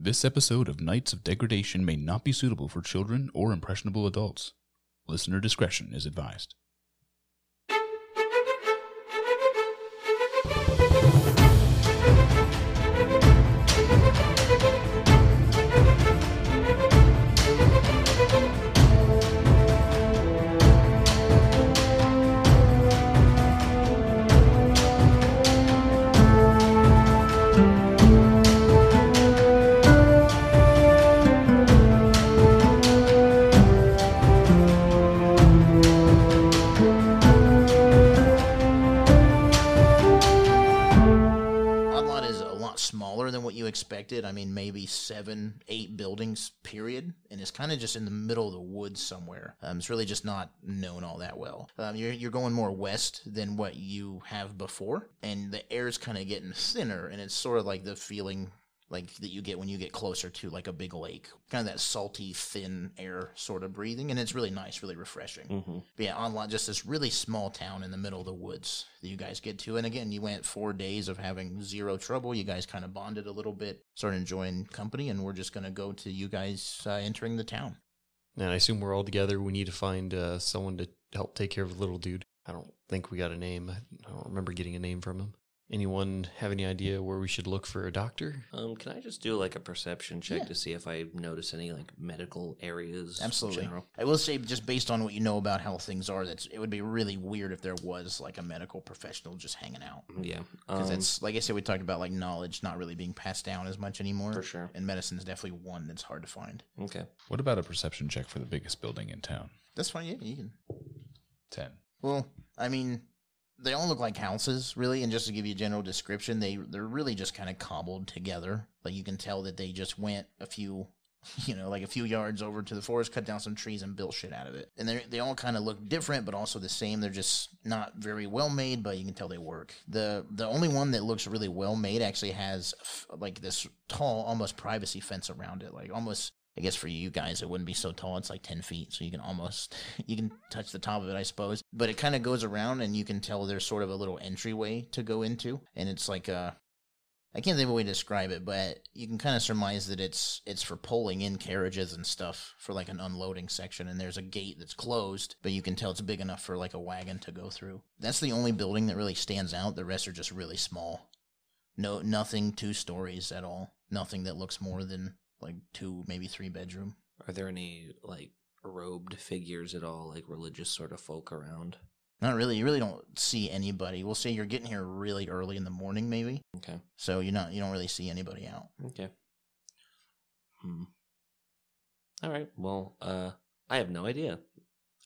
This episode of Knights of Degradation may not be suitable for children or impressionable adults. Listener discretion is advised. Expected. I mean, maybe 7, 8 buildings, period. And it's kind of just in the middle of the woods somewhere. It's really just not known all that well. You're going more west than what you have before. And the air's kind of getting thinner. And it's sort of like the feeling like that you get when you get closer to like a big lake. Kind of that salty, thin air sort of breathing. And it's really nice, really refreshing. Mm-hmm. But yeah, Odlot, just this really small town in the middle of the woods that you guys get to. And again, you went 4 days of having zero trouble. You guys kind of bonded a little bit, started enjoying company, and we're just going to go to you guys entering the town. And I assume we're all together. We need to find someone to help take care of the little dude. I don't think we got a name. I don't remember getting a name from him. Anyone have any idea where we should look for a doctor? Can I just do like a perception check to see if I notice any like medical areas? Absolutely. In general? I will say, just based on what you know about how things are, that it would be really weird if there was like a medical professional just hanging out. Yeah, because it's like I said, we talked about like knowledge not really being passed down as much anymore. For sure. And medicine is definitely one that's hard to find. Okay. What about a perception check for the biggest building in town? That's fine. Yeah, you can. 10. Well, I mean, they all look like houses, really, and just to give you a general description, they're really just kind of cobbled together. Like, you can tell that they just went a few yards over to the forest, cut down some trees, and built shit out of it. And they all kind of look different, but also the same. They're just not very well made, but you can tell they work. The only one that looks really well made actually has, like, this tall, almost privacy fence around it. Like, almost... I guess for you guys, it wouldn't be so tall. It's like 10 feet, so you can touch the top of it, I suppose. But it kind of goes around, and you can tell there's sort of a little entryway to go into. And it's like I can't think of a way to describe it, but you can kind of surmise that it's for pulling in carriages and stuff for like an unloading section. And there's a gate that's closed, but you can tell it's big enough for like a wagon to go through. That's the only building that really stands out. The rest are just really small. Nothing 2 stories at all. Nothing that looks more than like 2, maybe 3 bedroom. Are there any like robed figures at all, like religious sort of folk around? Not really. You really don't see anybody. We'll say you're getting here really early in the morning, maybe. Okay. So you don't really see anybody out. Okay. All right. Well, I have no idea.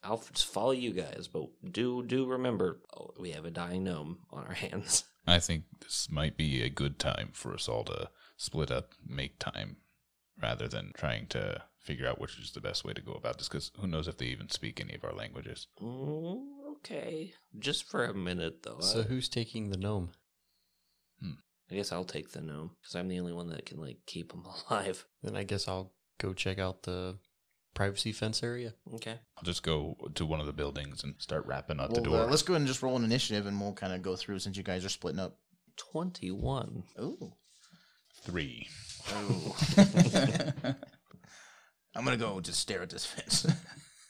I'll just follow you guys, but do remember, we have a dying gnome on our hands. I think this might be a good time for us all to split up, make time, rather than trying to figure out which is the best way to go about this, because who knows if they even speak any of our languages. Okay. Just for a minute, though. So who's taking the gnome? I guess I'll take the gnome, because I'm the only one that can, like, keep him alive. Then I guess I'll go check out the privacy fence area. Okay. I'll just go to one of the buildings and start rapping at the door. Let's go ahead and just roll an initiative, and we'll kind of go through since you guys are splitting up. 21. Ooh. 3. Oh. I'm going to go just stare at this fence.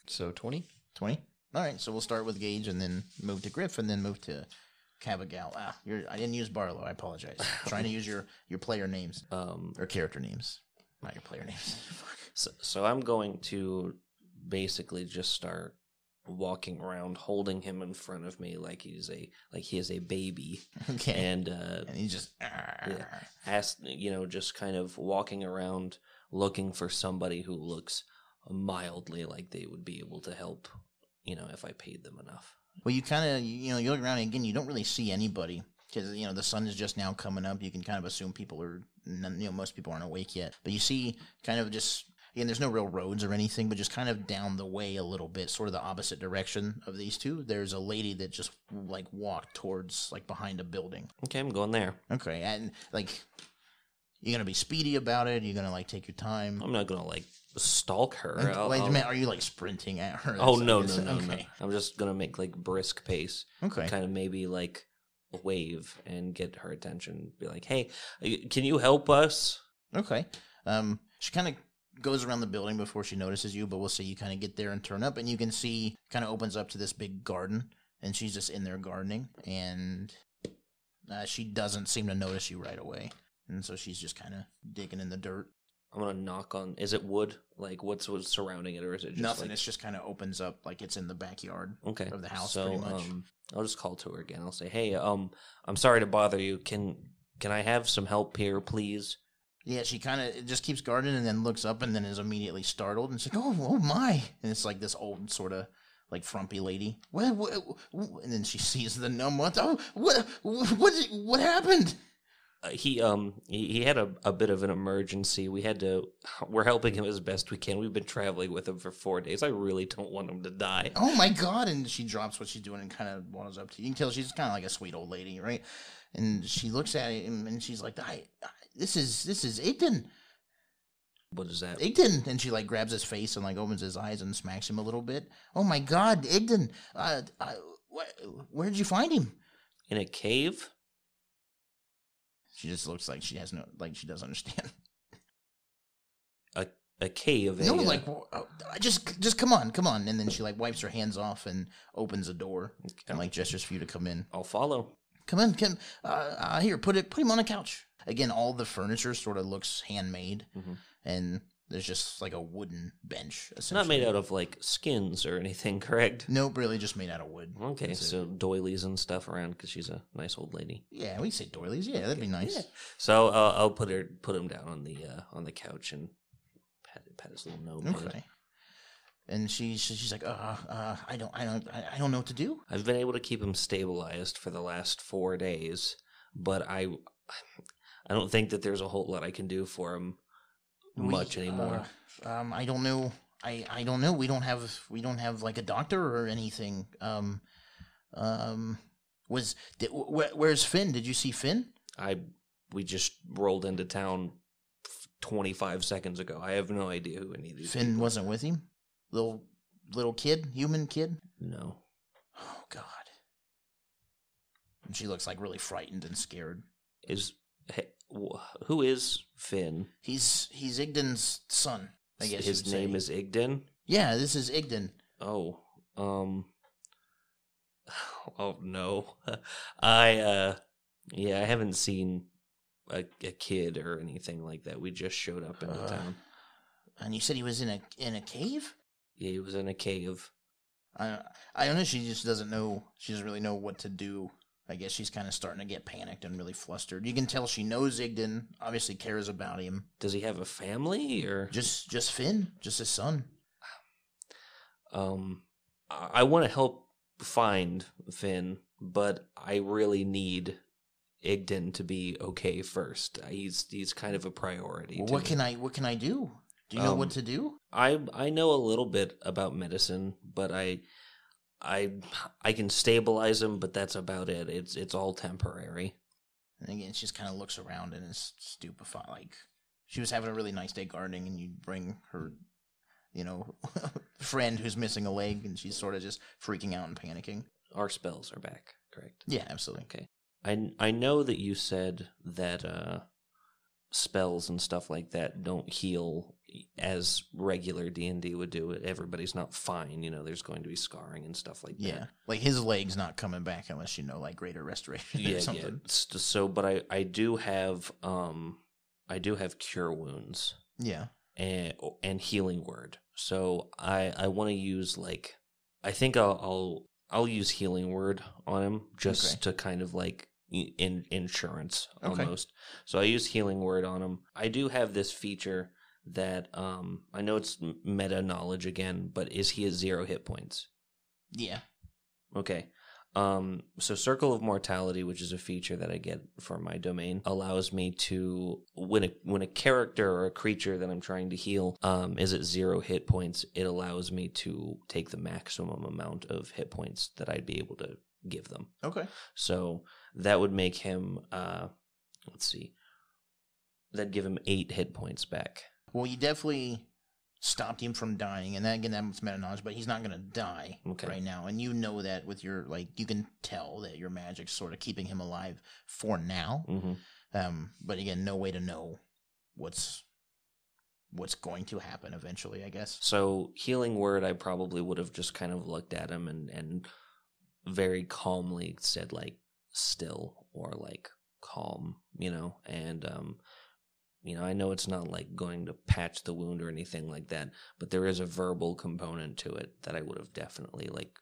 So 20? 20? All right, so we'll start with Gage and then move to Grif and then move to Kavagal. I didn't use Barlowe. I apologize. I'm trying to use your player names or character names, not your player names. So I'm going to basically just start walking around, holding him in front of me like he is a baby. Okay. And he just just kind of walking around looking for somebody who looks mildly like they would be able to help, if I paid them enough. Well, you kind of, you look around and again, you don't really see anybody because, the sun is just now coming up. You can kind of assume people are, most people aren't awake yet. But you see kind of just, there's no real roads or anything, but just kind of down the way a little bit, sort of the opposite direction of these two. There's a lady that just like walked towards like behind a building. Okay, I'm going there. Okay, and like, you're going to be speedy about it? You're going to like take your time? I'm not going to like stalk her. Are you like sprinting at her? Oh, no. I'm just going to make like brisk pace. Okay. Kind of maybe like wave and get her attention. Be like, hey, can you help us? Okay. She kind of goes around the building before she notices you, but we'll say you kind of get there and turn up, and you can see kind of opens up to this big garden, and she's just in there gardening, and she doesn't seem to notice you right away, and so she's just kind of digging in the dirt. I'm gonna knock on. Is it wood? Like what's surrounding it, or is it just Nothing? Like... It's just kind of opens up like it's in the backyard of the house, so, pretty much. I'll just call to her again. I'll say, "Hey, I'm sorry to bother you. Can I have some help here, please?" Yeah, she kind of just keeps gardening and then looks up and then is immediately startled and she's like, "Oh my!" And it's like this old sort of like frumpy lady. What? And then she sees the gnome. What happened? He had a bit of an emergency. We're helping him as best we can. We've been traveling with him for 4 days. I really don't want him to die. Oh my god! And she drops what she's doing and kind of waddles up to you. You can tell she's kind of like a sweet old lady, right? And she looks at him and she's like, This is Igden." What is that? Igden. And she like grabs his face and like opens his eyes and smacks him a little bit. "Oh my god, Igden. Where did you find him?" In a cave? She just looks like she has no, like she doesn't understand. A cave? No, like, just come on. And then she like wipes her hands off and opens a door and like gestures for you to come in. I'll follow. Come in, here, put him on a couch. Again, all the furniture sort of looks handmade, and there's just like a wooden bench. It's not made out of like skins or anything, correct? Nope, really just made out of wood. Okay, so doilies and stuff around because she's a nice old lady. Yeah, we say doilies. Yeah, that'd be nice. Yeah. So I'll put him down on the couch and pat his little gnome head. Okay. And she's like, I don't know what to do. I've been able to keep him stabilized for the last 4 days, but I don't think that there's a whole lot I can do for him much anymore. I don't know. I don't know. We don't have like a doctor or anything. Where's Finn? Did you see Finn? We just rolled into town 25 seconds ago. I have no idea who any of these Finn people wasn't with him? Little kid? Human kid? No. Oh, God. And she looks like really frightened and scared. Who is Finn? He's Igden's son, I guess. His name is Igden? Yeah, this is Igden. Oh, oh no. I haven't seen a kid or anything like that. We just showed up into town. And you said he was in a cave? Yeah, he was in a cave. I don't know. She just doesn't know. She doesn't really know what to do. I guess she's kind of starting to get panicked and really flustered. You can tell she knows Igden, obviously cares about him. Does he have a family or just Finn, just his son? I want to help find Finn, but I really need Igden to be okay first. He's kind of a priority. Well, what can I do? Do you know what to do? I know a little bit about medicine, but I can stabilize him, but that's about it. It's all temporary. And again, she just kind of looks around and is stupefied. Like she was having a really nice day gardening, and you bring her, friend who's missing a leg, and she's sort of just freaking out and panicking. Our spells are back, correct? Yeah, absolutely. Okay. I know that you said that spells and stuff like that don't heal as regular D&D would do. Everybody's not fine, there's going to be scarring and stuff like that. Yeah, like his leg's not coming back unless like greater restoration or something. Yeah. So, but I do have cure wounds. Yeah, and healing word. So I want to use I think I'll use healing word on him just to kind of insurance almost. Okay. So I use healing word on him. I do have this feature that I know it's meta knowledge again, but is he at 0 hit points? Yeah. Okay. So Circle of Mortality, which is a feature that I get for my domain, allows me to when a character or a creature that I'm trying to heal is at 0 hit points, it allows me to take the maximum amount of hit points that I'd be able to give them. Okay. So that would make him let's see. That'd give him 8 hit points back. Well, you definitely stopped him from dying, and then again, that's meta knowledge, but he's not going to die right now. And you know that with your, you can tell that your magic's sort of keeping him alive for now. Mm-hmm. But again, no way to know what's what's going to happen eventually, I guess. So healing word, I probably would have just kind of looked at him and very calmly said like still or like calm, and I know it's not like going to patch the wound or anything like that, but there is a verbal component to it that I would have definitely like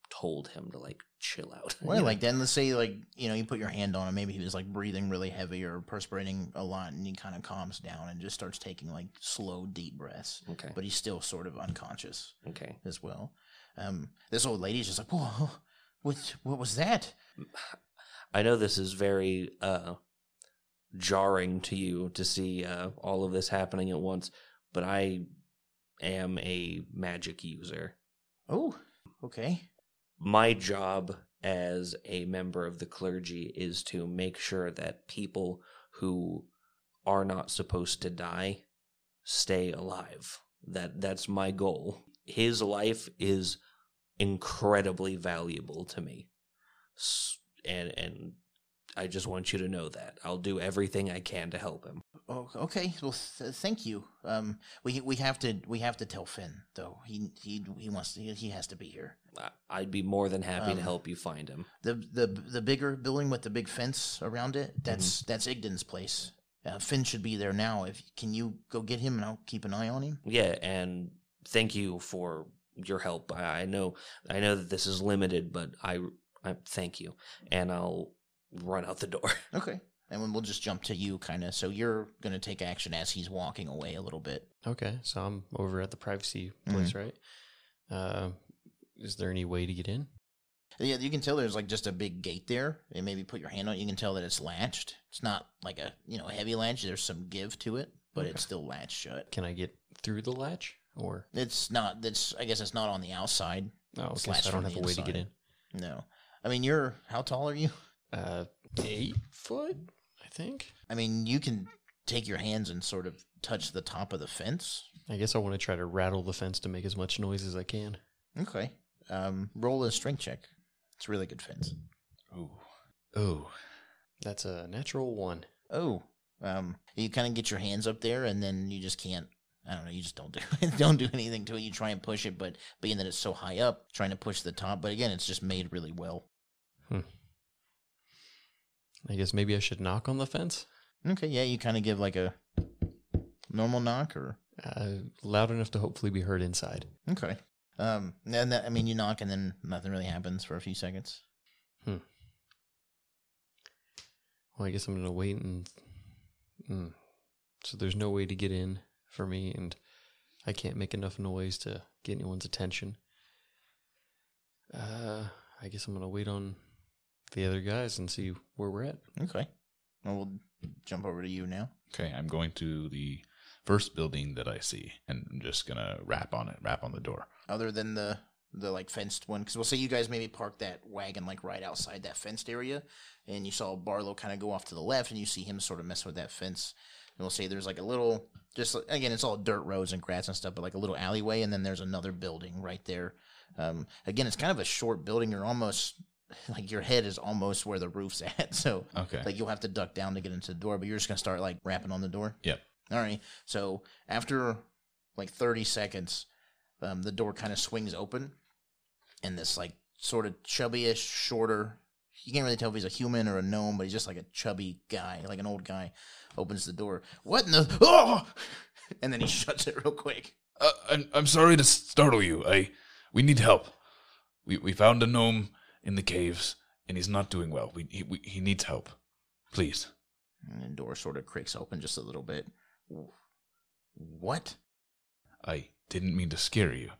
told him to like chill out. Well, like then let's say like, you put your hand on him, maybe he was like breathing really heavy or perspirating a lot, and he kind of calms down and just starts taking like slow, deep breaths. Okay. But he's still sort of unconscious. Okay. As well. This old lady's just like, whoa, what was that? I know this is very jarring to you to see all of this happening at once, but I am a magic user. Oh, okay. My job as a member of the clergy is to make sure that people who are not supposed to die stay alive. That's my goal. His life is incredibly valuable to me. And I just want you to know that. I'll do everything I can to help him. Oh, okay. Well, thank you. We have to tell Finn though. He has to be here. I'd be more than happy to help you find him. The bigger building with the big fence around it. That's Igden's place. Finn should be there now. Can you go get him and I'll keep an eye on him? Yeah, and thank you for your help. I know that this is limited, but I thank you, and I'll run out the door. Okay. And then we'll just jump to you, kind of. So you're going to take action as he's walking away a little bit. Okay, so I'm over at the privacy place, right? Is there any way to get in? Yeah, you can tell there's like just a big gate there, and maybe put your hand on it. You can tell that it's latched. It's not like a heavy latch. There's some give to it, but it's still latched shut. Can I get through the latch, or it's not? I guess it's not on the outside. Oh, okay, so I don't have a way to get in. No, I mean how tall are you? 8 foot, I think. I mean, you can take your hands and sort of touch the top of the fence. I guess I want to try to rattle the fence to make as much noise as I can. Okay. Roll a strength check. It's a really good fence. Oh. That's a natural 1. Oh. You kind of get your hands up there, and then you just can't. I don't know. You just don't do anything to it. You try and push it, but being that it's so high up, trying to push the top. But again, it's just made really well. I guess maybe I should knock on the fence. Okay, yeah, you kind of give like a normal knock, or loud enough to hopefully be heard inside. Okay. And you knock, and then nothing really happens for a few seconds. Well, I guess I'm gonna wait and. So there's no way to get in for me, and I can't make enough noise to get anyone's attention. I guess I'm gonna wait on the other guys and see where we're at. Okay. Well, we'll jump over to you now. Okay, I'm going to the first building that I see, and I'm just gonna rap on the door. Other than the like fenced one, because we'll say you guys maybe parked that wagon like right outside that fenced area, and you saw Barlowe kind of go off to the left, and you see him sort of mess with that fence. And we'll say there's like a little, just again, it's all dirt roads and grass and stuff, but like a little alleyway, and then there's another building right there. Again, it's kind of a short building. You're almost like your head is almost where the roof's at, so okay, like you'll have to duck down to get into the door, but you're just gonna start like rapping on the door. Yep. All right. So after like 30 seconds, the door kind of swings open, and this like sort of chubby-ish, shorter. You can't really tell if he's a human or a gnome, but he's just like a chubby guy, like an old guy. Opens the door. What in the? Oh! And then he shuts it real quick. I'm sorry to startle you. We need help. We found a gnome in the caves, and he's not doing well. He needs help. Please. And the door sort of creaks open just a little bit. What? I didn't mean to scare you.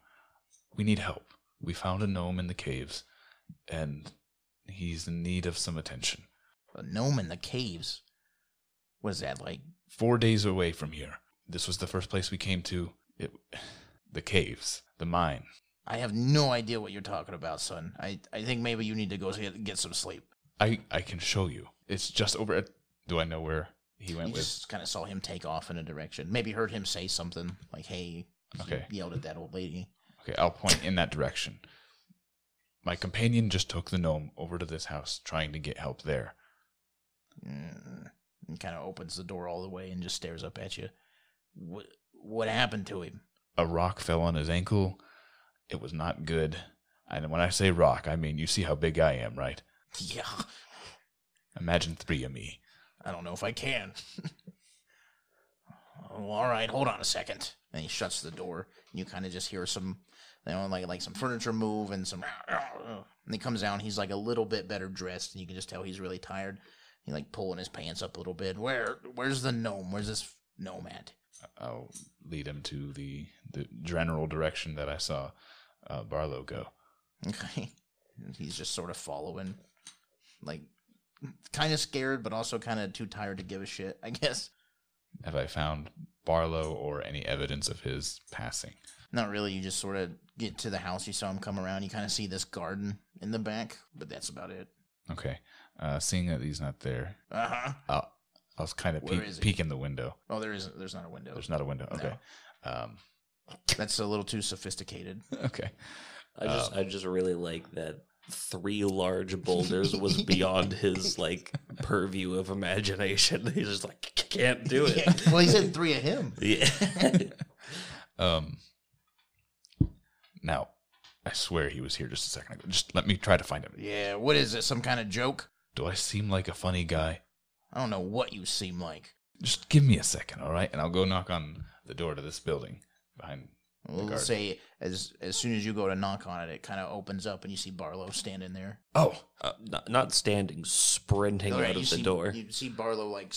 We need help. We found a gnome in the caves, and he's in need of some attention. A gnome in the caves? What is that, like? 4 days away from here. This was the first place we came to. The caves. The mine. I have no idea what you're talking about, son. I think maybe you need to go get some sleep. I can show you. It's just over at... Do I know where he went You just kind of saw him take off in a direction. Maybe heard him say something like, hey, okay. He yelled at that old lady. Okay, I'll point in that direction. My companion just took the gnome over to this house, trying to get help there. And kind of opens the door all the way and just stares up at you. What happened to him? A rock fell on his ankle. It was not good. And when I say rock, I mean, you see how big I am, right? Yeah. Imagine 3 of me. I don't know if I can. Oh, all right, hold on a second. And he shuts the door. And you kind of just hear some, like some furniture move and some. And he comes down. He's like a little bit better dressed, and you can just tell he's really tired. He's like pulling his pants up a little bit. Where's the gnome? Where's this gnome at? I'll lead him to the general direction that I saw Barlowe go. Okay. And he's just sort of following, like, kind of scared, but also kind of too tired to give a shit, I guess. Have I found Barlowe or any evidence of his passing? Not really. You just sort of get to the house. You saw him come around. You kind of see this garden in the back, but that's about it. Okay. Seeing that he's not there, Uh-huh. I was kind of peeking the window. Oh, there's not a window. There's not a window. Okay. No. That's a little too sophisticated. Okay. I just really like that 3 large boulders was beyond his like purview of imagination. He's just like, can't do it. Yeah. Well, he said 3 of him. Yeah. Now, I swear he was here just a second ago. Just let me try to find him. Yeah, what is it? Some kind of joke? Do I seem like a funny guy? I don't know what you seem like. Just give me a second, all right? And I'll go knock on the door to this building behind the We'll garden. say as soon as you go to knock on it, it kind of opens up and you see Barlowe standing there. Oh, Not standing, sprinting All right, out you of the see, door. You see Barlowe like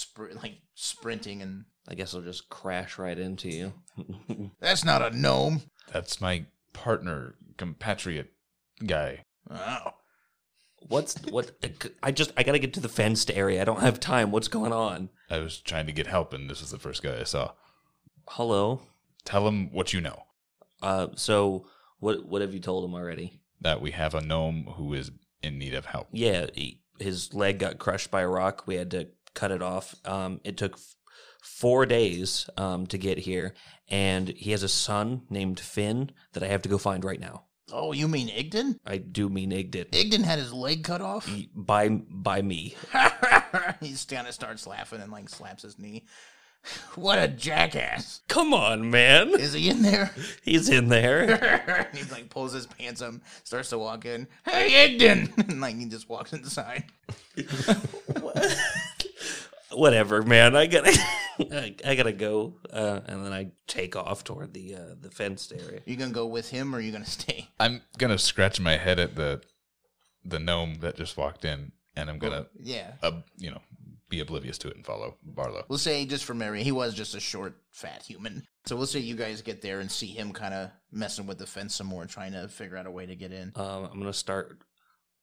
sprinting, and I guess I'll just crash right into you. that's not a gnome. that's my partner, compatriot guy. Oh. I gotta get to the fenced area. I don't have time. What's going on? I was trying to get help, and this was the first guy I saw. Hello. Tell him what you know. So what have you told him already? That we have a gnome who is in need of help. Yeah, his leg got crushed by a rock. We had to cut it off. It took 4 days to get here, and he has a son named Finn that I have to go find right now. Oh, you mean Igden? I do mean Igden. Igden had his leg cut off? By me. He kind of starts laughing and like slaps his knee. What a jackass. Come on, man. Is he in there? He's in there. He like pulls his pants up, starts to walk in. Hey, Igden! And like he just walks inside. Whatever, man. I gotta go, and then I take off toward the fenced area. You gonna go with him or are you gonna stay? I'm going to scratch my head at the gnome that just walked in, and I'm going to, Yeah. be oblivious to it and follow Barlowe. We'll say, just for Mary, he was just a short, fat human. So we'll say you guys get there and see him kind of messing with the fence some more, trying to figure out a way to get in. I'm gonna start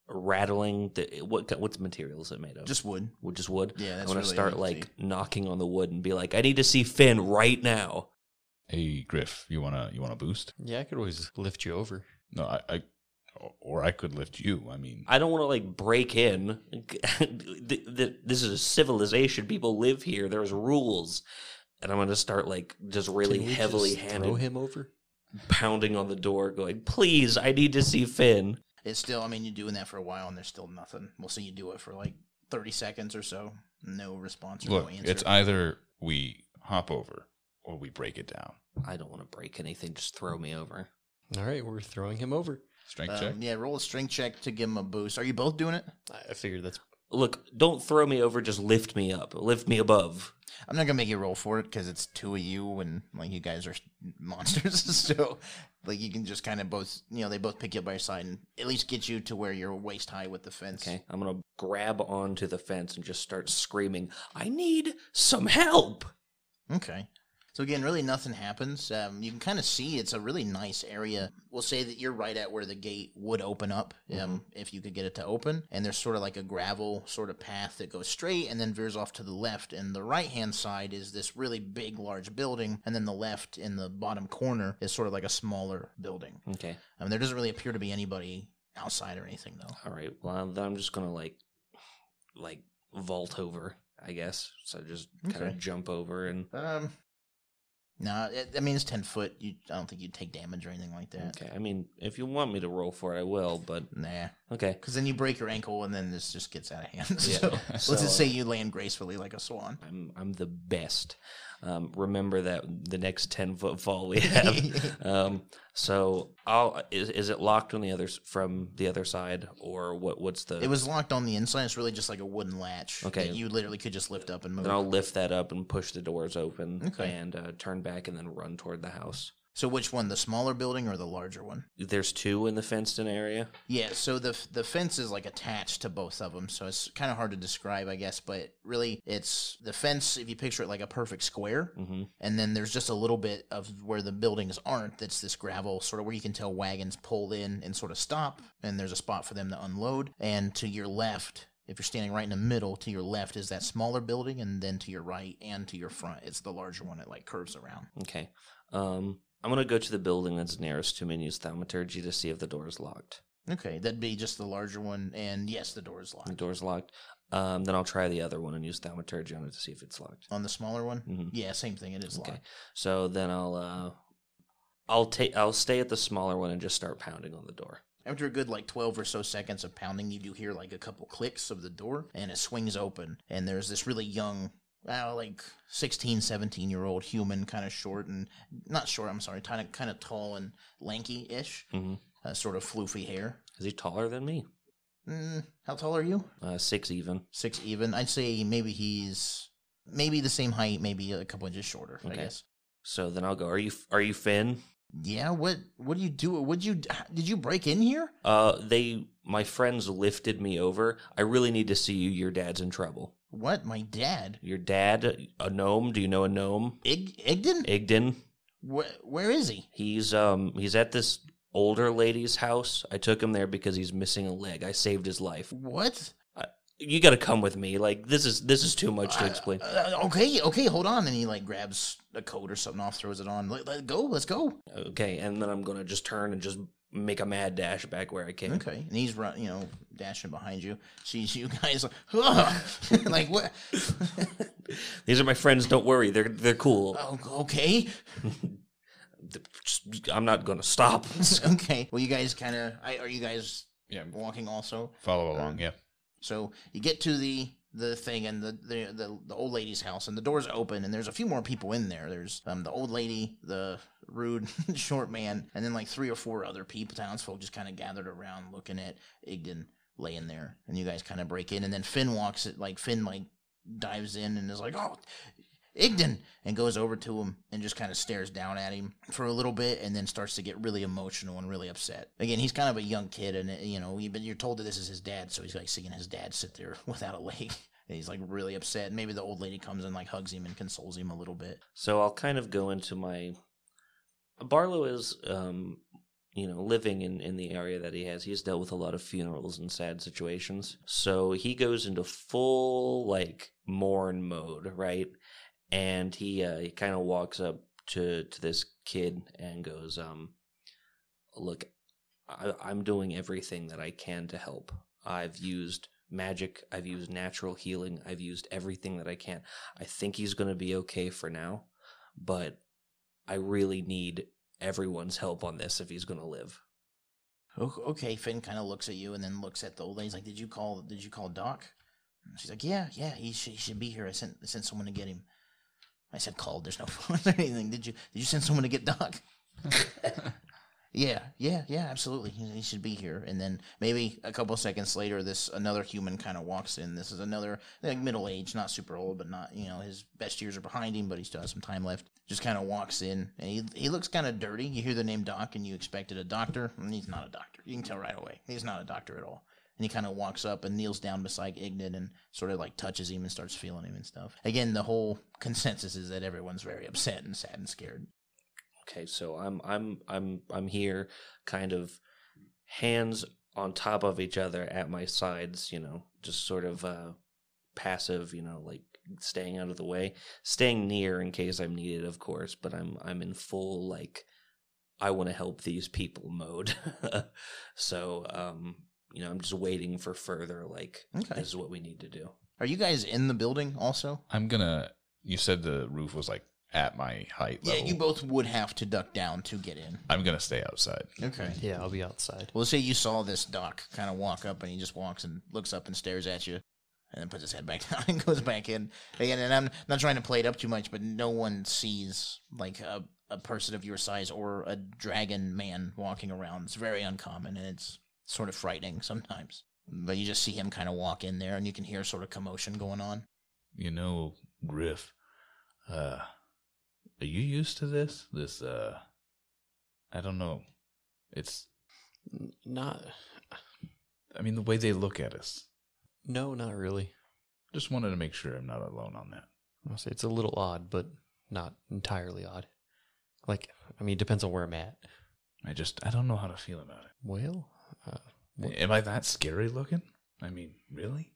rattling what's material is it made of? Just wood. Just wood. Yeah, that's I'm gonna really start easy. like knocking on the wood and be like, I need to see Finn right now. Hey, Grif, you wanna boost? Yeah, I could always lift you over. No, or I could lift you. I mean, I don't want to like break in. This is a civilization. People live here. There's rules, and I'm gonna start like just really Can we heavily just handed throw him over. pounding on the door, going, "Please, I need to see Finn." It's still, I mean, you're doing that for a while and there's still nothing. We'll see you do it for like 30 seconds or so. No response or look, no answer. it's either we hop over or we break it down. I don't want to break anything. Just throw me over. All right, we're throwing him over. Strength check? Yeah, roll a strength check to give him a boost. Are you both doing it? I figured that's Look, don't throw me over. Just lift me up. Lift me above. I'm not going to make you roll for it because it's 2 of you and like you guys are monsters. So like you can just kind of both, they both pick you up by your side and at least get you to where you're waist high with the fence. Okay, I'm gonna grab onto the fence and just start screaming, I need some help. Okay. So again, really nothing happens. You can kind of see it's a really nice area. We'll say that you're right at where the gate would open up, if you could get it to open. And there's sort of like a gravel sort of path that goes straight and then veers off to the left. And the right-hand side is this really big, large building. And then the left in the bottom corner is sort of like a smaller building. Okay. I mean, there doesn't really appear to be anybody outside or anything, though. All right. Well, then I'm just gonna like vault over, I guess. So just kind of jump over and. No, I mean, it's 10 foot. I don't think you'd take damage or anything like that. Okay. I mean, if you want me to roll for it, I will. But Nah. Okay. Because then you break your ankle, and then this just gets out of hand. Yeah. So, So, let's just say you land gracefully like a swan. I'm the best. Remember that the next 10-foot fall we have. So is it locked on the from the other side, or what's the? It was locked on the inside. It's really just like a wooden latch. Okay. That you literally could just lift up and move. Then I'll lift that up and push the doors open, Okay. and turn back and then run toward the house. So which one, the smaller building or the larger one? There's 2 in the fenced-in area. Yeah, so the fence is like attached to both of them, so it's kind of hard to describe, I guess, but really it's the fence, if you picture it like a perfect square, and then there's just a little bit of where the buildings aren't, that's this gravel, sort of where you can tell wagons pull in and sort of stop, and there's a spot for them to unload, and to your left, if you're standing right in the middle, to your left is that smaller building, and then to your right and to your front, it's the larger one that like curves around. Okay. I'm going to go to the building that's nearest to me and use thaumaturgy to see if the door is locked. Okay, that'd be just the larger one, and yes, the door is locked. The door's locked. Then I'll try the other one and use thaumaturgy on it to see if it's locked. On the smaller one? Mhm. Yeah, same thing, it is Okay. locked. So then I'll stay at the smaller one and just start pounding on the door. After a good like 12 or so seconds of pounding, you do hear like a couple clicks of the door, and it swings open, and there's this really young, like 16, 17-year-old human, kind of short and, not short, I'm sorry, kind of tall and lanky-ish, sort of floofy hair. Is he taller than me? How tall are you? 6 even. 6 even. I'd say maybe he's the same height, maybe a couple inches shorter, I guess. So then I'll go, are you Finn? Yeah, what do you do? Did you break in here? My friends lifted me over. I really need to see you. Your dad's in trouble. What? My dad? Your dad, a gnome? Do you know a gnome? Igden? Igden. Where is he? He's at this older lady's house. I took him there because he's missing a leg. I saved his life. What? You got to come with me. Like this is too much to explain. Okay, hold on. And he like grabs a coat or something off, throws it on. Let's go. Okay, and then I'm gonna just turn and just make a mad dash back where I came. Okay, and he's dashing behind you. Sees you guys like what? These are my friends. Don't worry, they're cool. Oh, okay. I'm not gonna stop. Okay. Well, you guys are you guys walking also? Follow along, yeah. So you get to the thing and the old lady's house, and the door's open, and there's a few more people in there. There's the old lady, the rude short man, and then like 3 or 4 other people, townsfolk, just kind of gathered around looking at Igden laying there. And you guys kind of break in, and then Finn dives in and is like, "Oh, Igden," and goes over to him and just kind of stares down at him for a little bit, and then starts to get really emotional and really upset. Again, he's kind of a young kid, and you're told that this is his dad, so he's like seeing his dad sit there without a leg, and he's like really upset. And maybe the old lady comes and like hugs him and consoles him a little bit. So I'll kind of go into my. Barlowe is, living in the area that he has. He's dealt with a lot of funerals and sad situations, so he goes into full like mourn mode, right? And he kind of walks up to this kid and goes, look, I'm doing everything that I can to help. I've used magic. I've used natural healing. I've used everything that I can. I think he's going to be okay for now, but I really need everyone's help on this if he's going to live. Okay, Finn kind of looks at you and then looks at the old lady. He's like, Did you call Doc? And she's like, Yeah, he should be here. I sent someone to get him. I said called. There's no phone or anything. Did you send someone to get Doc? Yeah, absolutely. He should be here. And then maybe a couple seconds later, another human kind of walks in. This is another middle age, not super old, but not his best years are behind him, but he still has some time left. Just kind of walks in, and he looks kind of dirty. You hear the name Doc, and you expected a doctor, and he's not a doctor. You can tell right away. He's not a doctor at all. And he kind of walks up and kneels down beside Ignan and sort of like touches him and starts feeling him and stuff. Again, the whole consensus is that everyone's very upset and sad and scared. Okay, so I'm here, kind of hands on top of each other at my sides, just sort of passive, like staying out of the way, staying near in case I'm needed, of course. But I'm in full like I want to help these people mode. So I'm just waiting for further This is what we need to do. Are you guys in the building also? You said the roof was like at my height level. Yeah, you both would have to duck down to get in. I'm going to stay outside. Okay. Yeah, I'll be outside. Well, let's say you saw this Doc kind of walk up, and he just walks and looks up and stares at you, and then puts his head back down and goes back in. Again, and I'm not trying to play it up too much, but no one sees like a person of your size or a dragon man walking around. It's very uncommon, and it's sort of frightening sometimes. But you just see him kind of walk in there, and you can hear sort of commotion going on. You know, Grif, are you used to this? I don't know. It's not. I mean, the way they look at us. No, not really. Just wanted to make sure I'm not alone on that. I'll say it's a little odd, but not entirely odd. Like, I mean, it depends on where I'm at. I don't know how to feel about it. Well, am I that scary looking? I mean, really?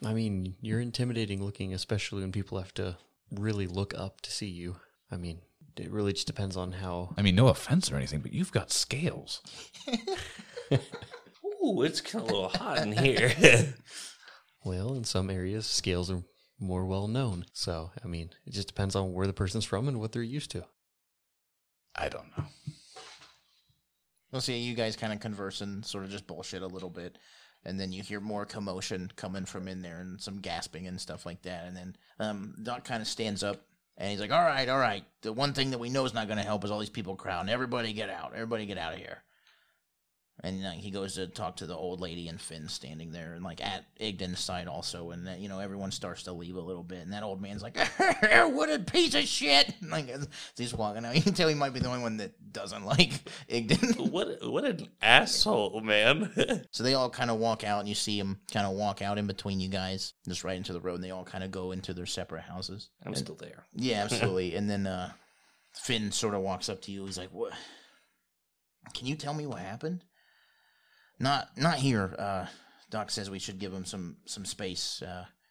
I mean, you're intimidating looking, especially when people have to really look up to see you. I mean, it really just depends on how... I mean, no offense or anything, but you've got scales. Ooh, it's kind of a little hot in here. Well, in some areas, scales are more well known. So, I mean, it just depends on where the person's from and what they're used to. I don't know. We'll see you guys kind of conversing, sort of just bullshit a little bit. And then you hear more commotion coming from in there and some gasping and stuff like that. And then Doc kind of stands up and he's like, all right. The one thing that we know is not going to help is all these people crowding. Everybody get out. Everybody get out of here. And he goes to talk to the old lady and Finn standing there and like at Igden's side also. And everyone starts to leave a little bit. And that old man's like, what a piece of shit. And like as he's walking out, you can tell he might be the only one that doesn't like Igden. What an asshole, man. So they all kind of walk out and you see him kind of walk out in between you guys, just right into the road. And they all kind of go into their separate houses. I'm still there. Yeah, absolutely. And then Finn sort of walks up to you. He's like, what? Can you tell me what happened? Not here. Doc says we should give him some space.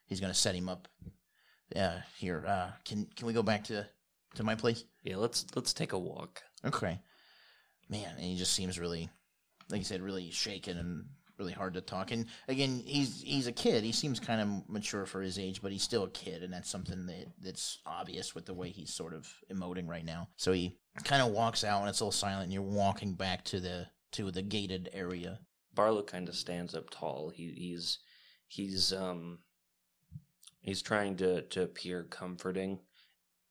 He's going to set him up here. Can we go back to my place? Yeah, let's take a walk. Okay. Man, and he just seems really, like you said, really shaken and really hard to talk. And again, he's a kid. He seems kind of mature for his age, but he's still a kid, and that's something that's obvious with the way he's sort of emoting right now. So he kind of walks out, and it's a little silent, and you're walking back to the gated area. Barlowe kind of stands up tall. He's trying to appear comforting.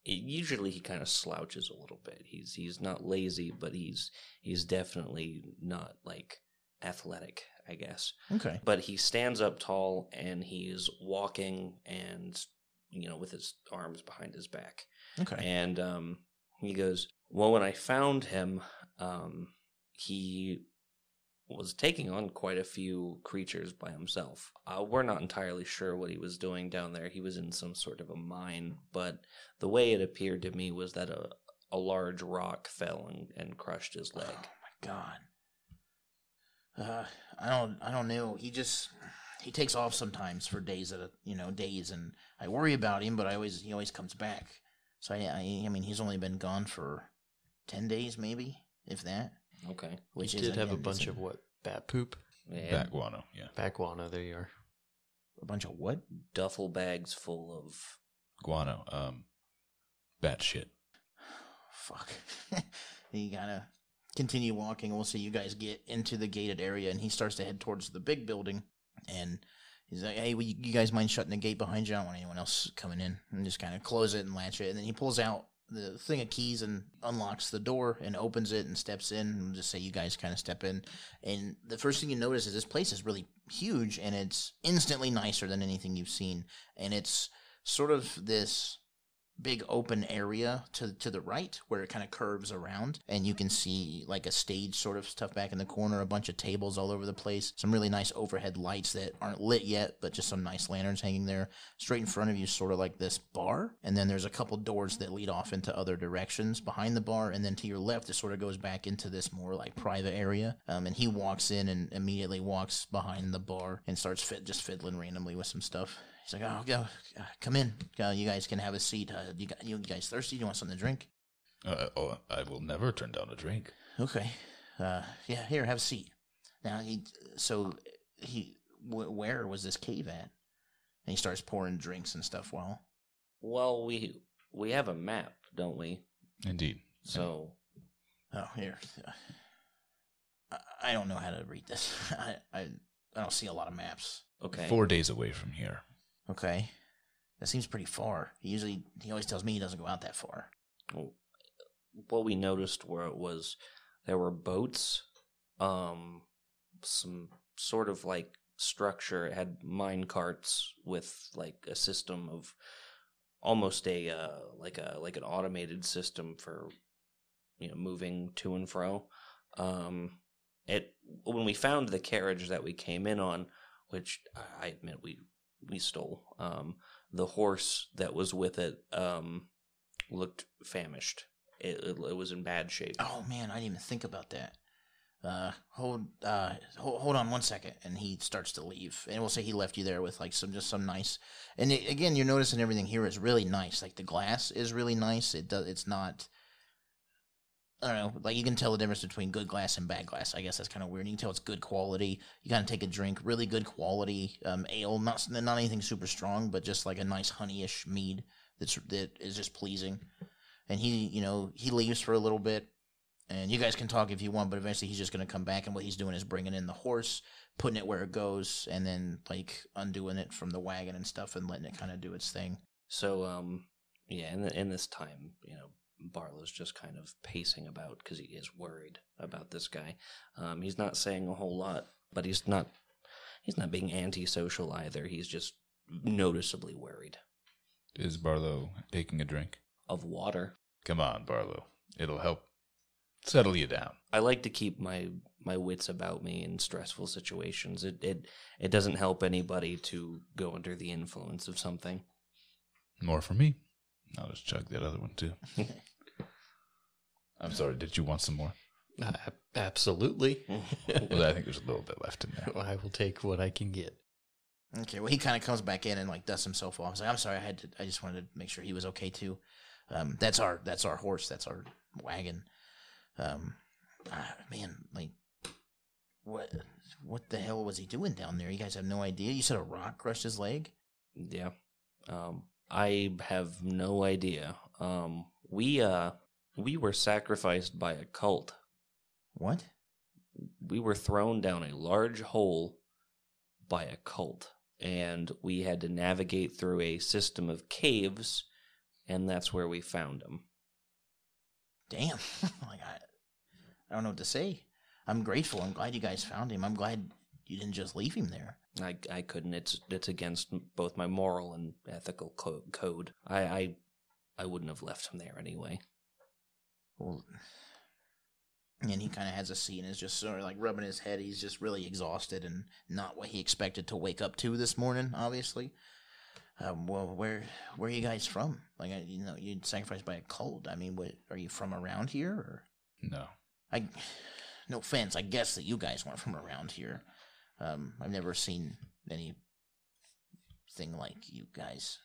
Usually he kind of slouches a little bit. He's not lazy, but he's definitely not like athletic, I guess. Okay. But he stands up tall and he's walking and with his arms behind his back. Okay. And he goes, well, when I found him, he was taking on quite a few creatures by himself. We're not entirely sure what he was doing down there. He was in some sort of a mine, but the way it appeared to me was that a large rock fell and crushed his leg. Oh my God. I don't know. He takes off sometimes for days days, and I worry about him, but he always comes back. So I mean, he's only been gone for 10 days, maybe, if that. Okay. Which did have a bunch of what? Bat poop? Yeah. Bat guano, yeah. Bat guano, there you are. A bunch of what? Duffel bags full of guano. Bat shit. Fuck. You gotta continue walking. We'll see you guys get into the gated area, and he starts to head towards the big building. And he's like, hey, you guys mind shutting the gate behind you? I don't want anyone else coming in. And just kind of close it and latch it. And then he pulls out the thing of keys and unlocks the door and opens it and steps in, and just say you guys kind of step in. And the first thing you notice is this place is really huge, and it's instantly nicer than anything you've seen. And it's sort of this big open area to the right where it kind of curves around, and you can see like a stage sort of stuff back in the corner, a bunch of tables all over the place, some really nice overhead lights that aren't lit yet, but just some nice lanterns hanging there. Straight in front of you is sort of like this bar, and then there's a couple doors that lead off into other directions behind the bar, and then to your left it sort of goes back into this more like private area. And he walks in and immediately walks behind the bar and starts just fiddling randomly with some stuff. He's like, oh, come in. You guys can have a seat. You guys thirsty? Do you want something to drink? I will never turn down a drink. Okay. Yeah, here, have a seat. Now, where was this cave at? And he starts pouring drinks and stuff while... Well, we have a map don't we? Indeed. So, Oh, here. I don't know how to read this. I don't see a lot of maps. okay. 4 days away from here. Okay. That seems pretty far. He always tells me he doesn't go out that far. What we noticed there were boats, some sort of like structure. It had mine carts with like a system of almost like an automated system for moving to and fro. When we found the carriage that we came in on, which I admit we stole, the horse that was with it looked famished. It was in bad shape. Oh man, I didn't even think about that. Hold on 1 second, and he starts to leave, and we'll say he left you there with like some nice. And again, you're noticing everything here is really nice. Like the glass is really nice. It's not. I don't know. Like you can tell the difference between good glass and bad glass. I guess that's kind of weird. You can tell it's good quality. You kind of take a drink, really good quality ale, not anything super strong, but just like a nice honeyish mead that is just pleasing. And he leaves for a little bit. And you guys can talk if you want, but eventually he's just going to come back, and what he's doing is bringing in the horse, putting it where it goes, and then, like, undoing it from the wagon and stuff and letting it kind of do its thing. So, yeah, in this time, Barlow's just kind of pacing about because he is worried about this guy. He's not saying a whole lot, but he's not being antisocial either. He's just noticeably worried. Is Barlowe taking a drink? Of water. Come on, Barlowe. It'll help settle you down. I like to keep my wits about me in stressful situations. It doesn't help anybody to go under the influence of something. More for me. I'll just chug that other one too. I'm sorry, did you want some more? Absolutely. Well, I think there's a little bit left in there. I will take what I can get. Okay, well, he kind of comes back in and like dusts himself off. He's like, I'm sorry, I just wanted to make sure he was okay too. That's our horse, that's our wagon. Man, like, what the hell was he doing down there? You guys have no idea? You said a rock crushed his leg? Yeah. I have no idea. We were sacrificed by a cult. What? We were thrown down a large hole by a cult, and we had to navigate through a system of caves, and that's where we found him. Damn. Like, I don't know what to say. I'm grateful. I'm glad you guys found him. I'm glad you didn't just leave him there. I couldn't. It's against both my moral and ethical code. I wouldn't have left him there anyway. Well, and he kind of has a seat and is just sort of like rubbing his head. He's just really exhausted and not what he expected to wake up to this morning, obviously. Well, where are you guys from? Like, you're sacrificed by a cult. I mean, are you from around here? Or? No. No offense, I guess that you guys weren't from around here. I've never seen anything like you guys.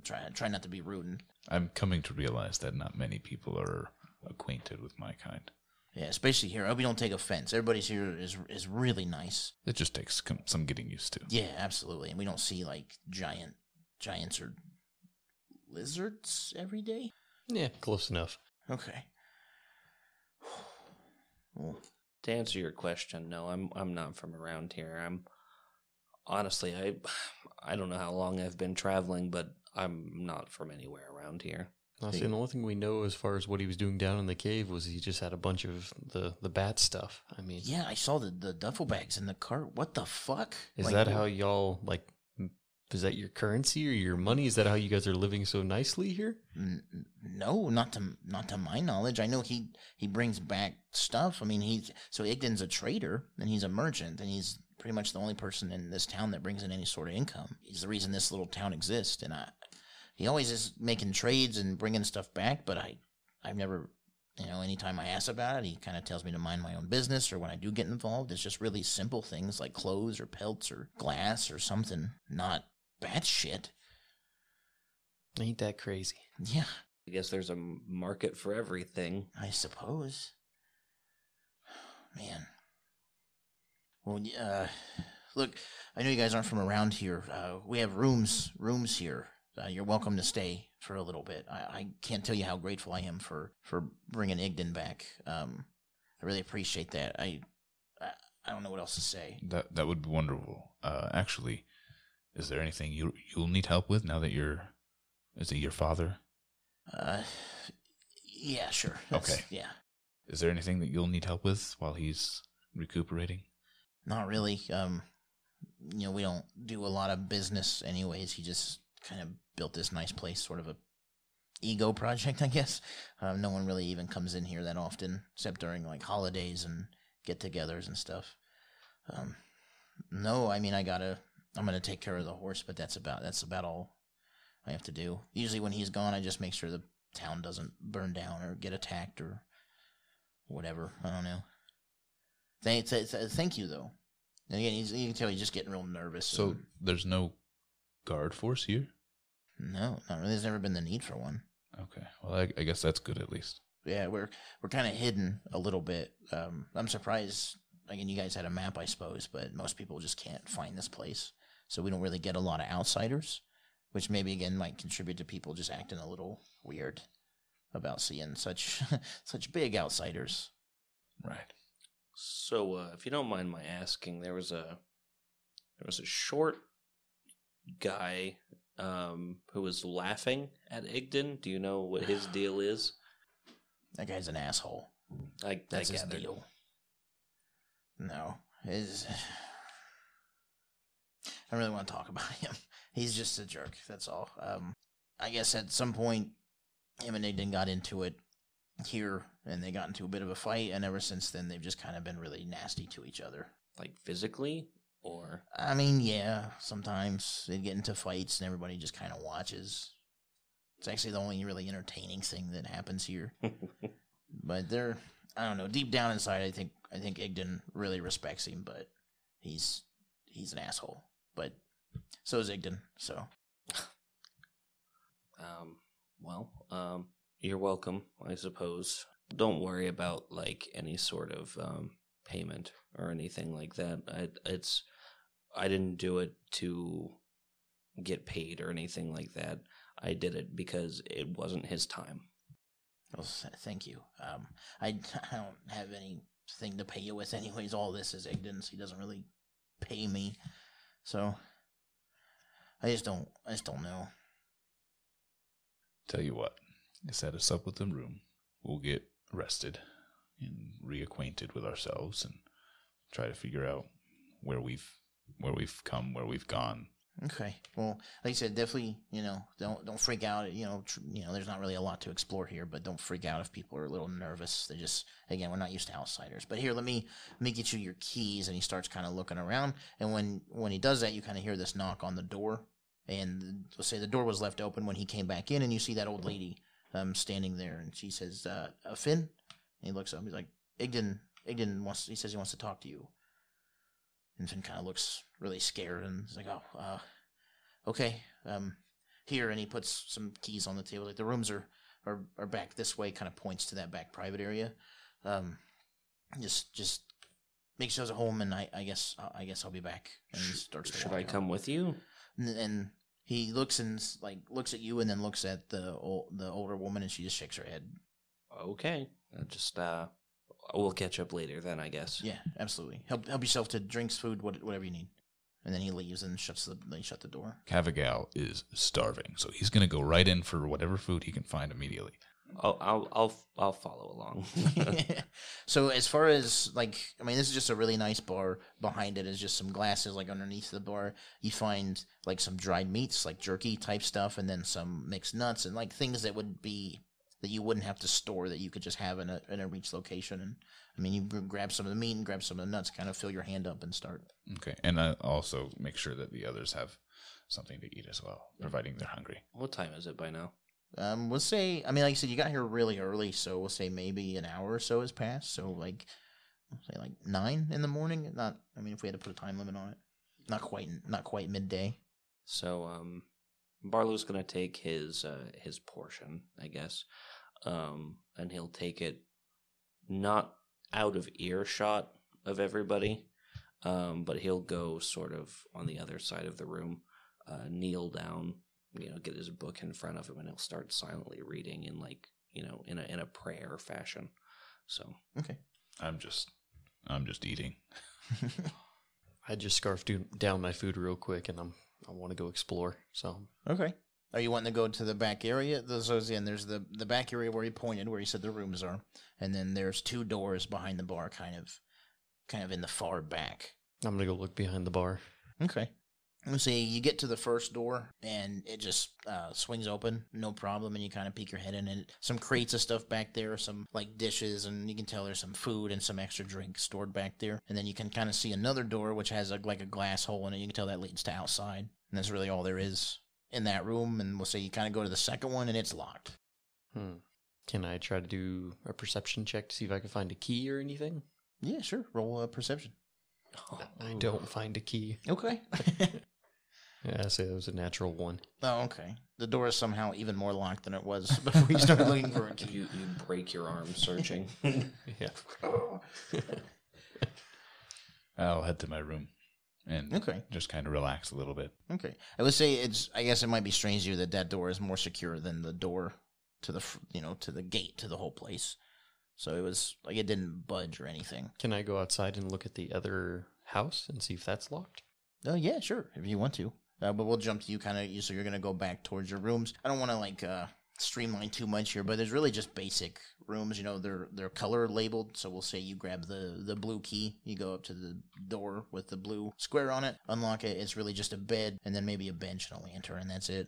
Try not to be rude. I'm coming to realize that not many people are acquainted with my kind. Yeah, especially here. I hope you don't take offense. Everybody's here is really nice. It just takes some getting used to. Yeah, absolutely. And we don't see like giants or lizards every day. Yeah, close enough. Okay. Well, to answer your question, no, I'm not from around here. Honestly, I don't know how long I've been traveling, but I'm not from anywhere around here. Honestly, the only thing we know as far as what he was doing down in the cave was he just had a bunch of the bat stuff. I mean, yeah, I saw the duffel bags in the cart. What the fuck? Is that how y'all like? Is that your currency or your money? Is that how you guys are living so nicely here? No, not to my knowledge. I know he brings back stuff. I mean, Igden's a trader and he's a merchant and he's pretty much the only person in this town that brings in any sort of income. He's the reason this little town exists, and he always is making trades and bringing stuff back. But I've never, anytime I ask about it, he kind of tells me to mind my own business. Or when I do get involved, it's just really simple things like clothes or pelts or glass or something. Not bad shit. Ain't that crazy? Yeah. I guess there's a market for everything. I suppose. Man. Well, look, I know you guys aren't from around here. We have rooms here. you're welcome to stay for a little bit. I can't tell you how grateful I am for bringing Igden back. I really appreciate that. I don't know what else to say. That would be wonderful. Actually, is there anything you'll need help with now that is it your father? Yeah, sure. Okay. Yeah. Is there anything that you'll need help with while he's recuperating? Not really. We don't do a lot of business anyways. He just kind of built this nice place, sort of a ego project, I guess. No one really even comes in here that often, except during like holidays and get-togethers and stuff. No, I mean, I'm gonna take care of the horse, but that's about all I have to do. Usually when he's gone, I just make sure the town doesn't burn down or get attacked or whatever. I don't know. Thank you, though. And again, you can tell he's just getting real nervous. So there's no guard force here? No, not really. There's never been the need for one. Okay. Well, I guess that's good at least. Yeah, we're kind of hidden a little bit. I'm surprised. Again, you guys had a map, I suppose, but most people just can't find this place. So we don't really get a lot of outsiders, which maybe, again, might contribute to people just acting a little weird about seeing such big outsiders. Right. So, if you don't mind my asking, there was a short guy who was laughing at Igden. Do you know what his deal is? That guy's an asshole. That's his deal. No, I don't really want to talk about him. He's just a jerk. That's all. I guess at some point, him and Igden got into it here, and they got into a bit of a fight, and ever since then, they've just kind of been really nasty to each other. Like physically, or? I mean, yeah, sometimes they get into fights, and everybody just kind of watches. It's actually the only really entertaining thing that happens here. But I don't know, deep down inside, I think Igden really respects him, but he's an asshole. But so is Igden, so. You're welcome, I suppose. Don't worry about, like, any sort of payment or anything like that. I didn't do it to get paid or anything like that. I did it because it wasn't his time. Well, thank you. I don't have anything to pay you with anyways. All this is Igden's. He doesn't really pay me. So I just don't know. Tell you what, you set us up with the room. We'll get rested and reacquainted with ourselves and try to figure out where we've come, where we've gone. Okay. Well, like I said, definitely, don't freak out. There's not really a lot to explore here, but don't freak out if people are a little nervous. They just, again, we're not used to outsiders. But here, let me get you your keys. And he starts kind of looking around. And when he does that, you kind of hear this knock on the door. And let's say the door was left open when he came back in, and you see that old lady standing there, and she says, Finn? And he looks up. He's like, Igden he says he wants to talk to you. And Finn kind of looks really scared, and he's like, oh, okay, here. And he puts some keys on the table. Like, the rooms are back this way, kind of points to that back private area. Just make sure there's a home, and I guess I'll be back. And he starts to Should walk I come with you? And he looks looks at you, and then looks at the older woman, and she just shakes her head. Okay, we'll catch up later then, I guess. Yeah, absolutely. Help yourself to drinks, food, whatever you need. And then he leaves and shut the door. Kavagal is starving, so he's going to go right in for whatever food he can find immediately. I'll follow along. So as far as, this is just a really nice bar. Behind it is just some glasses, underneath the bar. You find, some dried meats, jerky type stuff, and then some mixed nuts, and, things that you wouldn't have to store, that you could just have in a reach location. And, you grab some of the meat and grab some of the nuts, kind of fill your hand up and start. Okay, and I also make sure that the others have something to eat as well, providing they're hungry. What time is it by now? We'll say, like I said, you got here really early, so we'll say maybe an hour or so has passed. So we'll say 9 in the morning. If we had to put a time limit on it, not quite midday. So, Barlowe's gonna take his portion, I guess, and he'll take it not out of earshot of everybody, but he'll go sort of on the other side of the room, kneel down get his book in front of him, and he'll start silently reading in like, in a prayer fashion. So Okay. I'm just eating. I just scarfed down my food real quick, and I want to go explore. So Okay. Are you wanting to go to the back area? There's the back area where he pointed, where he said the rooms are, and then there's 2 doors behind the bar, kind of in the far back. I'm gonna go look behind the bar. Okay. Let's see. You get to the first door, and it just swings open, no problem, and you kind of peek your head in, and some crates of stuff back there, some like dishes, and you can tell there's some food and some extra drinks stored back there. And then you can kind of see another door which has like a glass hole in it. You can tell that leads to outside, and that's really all there is in that room. And we'll say you kind of go to the second one, and it's locked. Can I try to do a perception check to see if I can find a key or anything? Yeah, sure. Roll a perception. I don't find a key. Okay. Yeah, I say that was a natural 1. Oh, okay. The door is somehow even more locked than it was before you started looking for a key. you break your arm searching. Yeah. I'll head to my room and Okay. just kind of relax a little bit. Okay. I would say I guess it might be strange to you that door is more secure than the door to to the gate to the whole place. So it was like it didn't budge or anything. Can I go outside and look at the other house and see if that's locked? Oh, yeah, sure, if you want to. But we'll jump to you so you're going to go back towards your rooms. I don't want to streamline too much here, but there's really just basic rooms. They're color labeled. So we'll say you grab the blue key, you go up to the door with the blue square on it, unlock it. It's really just a bed and then maybe a bench and a lantern, and that's it.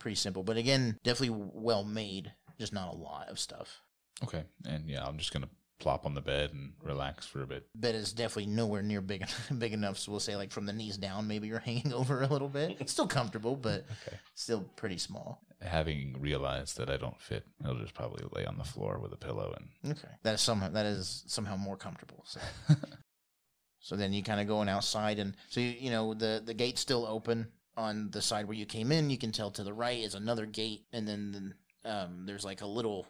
Pretty simple. But again, definitely well made, just not a lot of stuff. Okay. And yeah, I'm just going to plop on the bed and relax for a bit. Bed is definitely nowhere near big enough, so we'll say like from the knees down, maybe you're hanging over a little bit. It's still comfortable, but still pretty small. Having realized that I don't fit, I'll just probably lay on the floor with a pillow and Okay, that is somehow more comfortable. So, so then you kind of going outside, and so the gate's still open on the side where you came in. You can tell to the right is another gate, and then there's like a little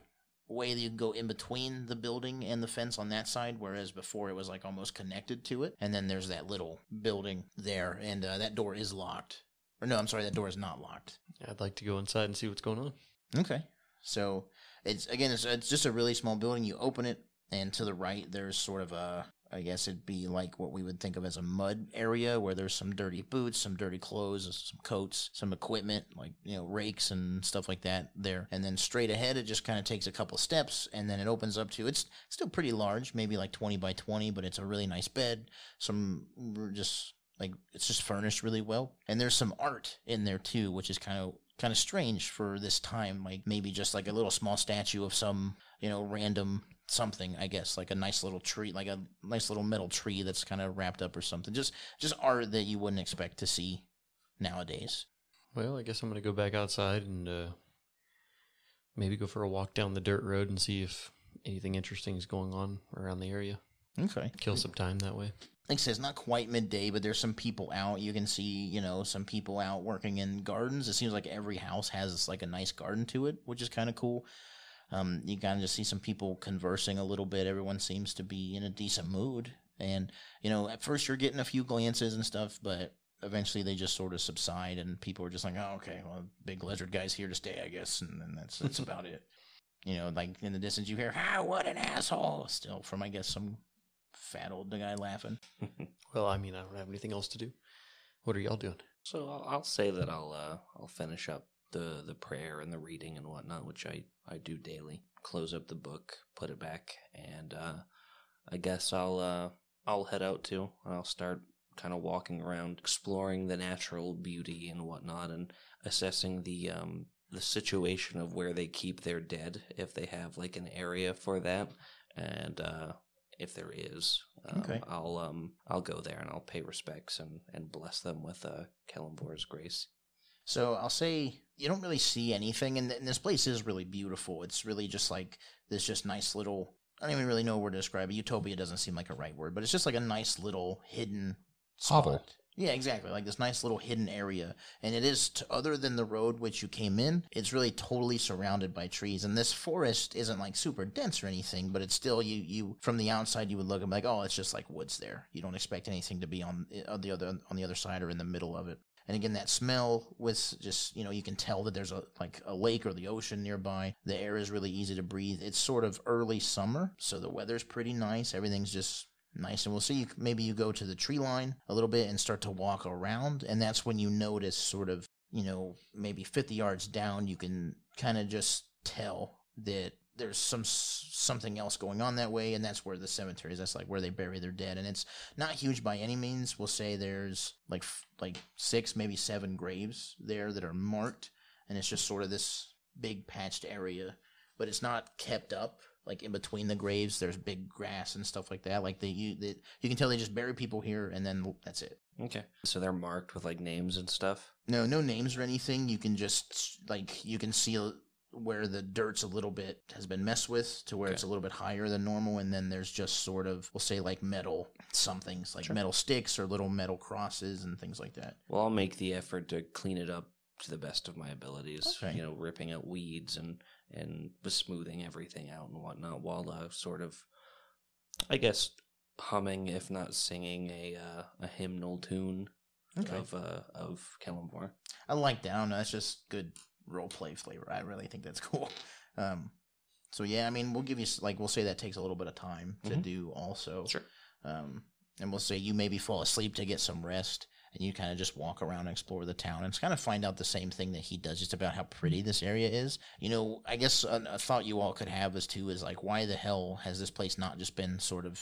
way that you can go in between the building and the fence on that side, whereas before it was like almost connected to it. And then there's that little building there, and that door is locked. Or no, I'm sorry, that door is not locked. I'd like to go inside and see what's going on. Okay. So it's just a really small building. You open it, and to the right there's sort of I guess it'd be like what we would think of as a mud area where there's some dirty boots, some dirty clothes, some coats, some equipment like, rakes and stuff like that there. And then straight ahead, it just kind of takes a couple steps, and then it opens up to, it's still pretty large, maybe like 20 by 20, but it's a really nice bed. It's just furnished really well. And there's some art in there too, which is kind of strange for this time. Like maybe just like a little small statue of some, random something, I guess, like a nice little tree, like a nice little metal tree that's kind of wrapped up or something. Just art that you wouldn't expect to see nowadays. Well, I guess I'm going to go back outside and maybe go for a walk down the dirt road and see if anything interesting is going on around the area. Okay. Kill some time that way. Like I said, it's not quite midday, but there's some people out. You can see, some people out working in gardens. It seems like every house has like a nice garden to it, which is kind of cool. You kind of just see some people conversing a little bit. Everyone seems to be in a decent mood. And, at first you're getting a few glances and stuff, but eventually they just sort of subside, and people are just like, oh, okay, well, big lizard guy's here to stay, I guess. And then that's about it. Like in the distance you hear, what an asshole, still from, I guess, some fat old guy laughing. Well, I don't have anything else to do. What are y'all doing? So I'll say that I'll finish up the prayer and the reading and whatnot, which I do daily. Close up the book, put it back, and I guess I'll head out too, and I'll start kind of walking around, exploring the natural beauty and whatnot, and assessing the situation of where they keep their dead, if they have like an area for that, and if there is, Okay. I'll go there and I'll pay respects and bless them with Kellenbor's grace. So I'll say you don't really see anything, and this place is really beautiful. It's really just like this just nice little, I don't even really know where to describe it. Utopia doesn't seem like a right word, but it's just like a nice little hidden spot. Hovel. Yeah, exactly. Like this nice little hidden area. And it is, other than the road which you came in, it's really totally surrounded by trees. And this forest isn't like super dense or anything, but it's still, you from the outside, you would look and be like, oh, it's just like woods there. You don't expect anything to be on the other side or in the middle of it. And again, that smell with just, you can tell that there's a lake or the ocean nearby. The air is really easy to breathe. It's sort of early summer, so the weather's pretty nice. Everything's just nice. And we'll see, maybe you go to the tree line a little bit and start to walk around. And that's when you notice sort of, maybe 50 yards down, you can kind of just tell that there's something else going on that way, and that's where the cemetery is. That's like where they bury their dead, and it's not huge by any means. We'll say there's like 6, maybe 7 graves there that are marked, and it's just sort of this big patched area, but it's not kept up. Like in between the graves, there's big grass and stuff like that. Like you can tell they just bury people here, and then that's it. Okay, so they're marked with like names and stuff. No names or anything. You can just you can see where the dirt's a little bit has been messed with to where it's a little bit higher than normal, and then there's just sort of, we'll say, like metal somethings, like metal sticks or little metal crosses and things like that. Well, I'll make the effort to clean it up to the best of my abilities. Okay. Ripping out weeds and smoothing everything out and whatnot, while sort of, I guess, humming, if not singing, a hymnal tune of Kellamore. I like that. I don't know, that's just good role play flavor. I really think that's cool. So yeah, I mean, we'll give you we'll say that takes a little bit of time to do also. Sure. And we'll say you maybe fall asleep to get some rest, and you kind of just walk around and explore the town and kind of find out the same thing that he does, just about how pretty this area is. I guess a thought you all could have is like, why the hell has this place not just been sort of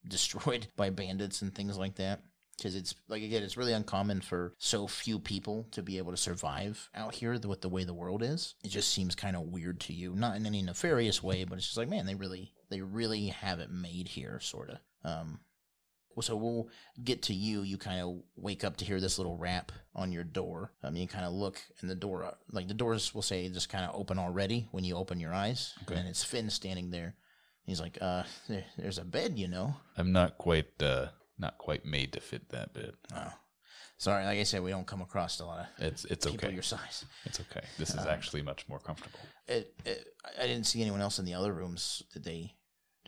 destroyed by bandits and things like that? Because it's, again, it's really uncommon for so few people to be able to survive out here with the way the world is. It just seems kind of weird to you. Not in any nefarious way, but it's just like, man, they really have it made here, sort of. So we'll get to you. You kind of wake up to hear this little rap on your door. You kind of look, and the doors, we'll say, just kind of open already when you open your eyes. Okay. And it's Finn standing there. He's like, there's a bed, I'm not quite made to fit that bed. Oh, sorry. Like I said, we don't come across a lot of it's people okay. Your size. It's okay. This is actually much more comfortable. I didn't see anyone else in the other rooms. Did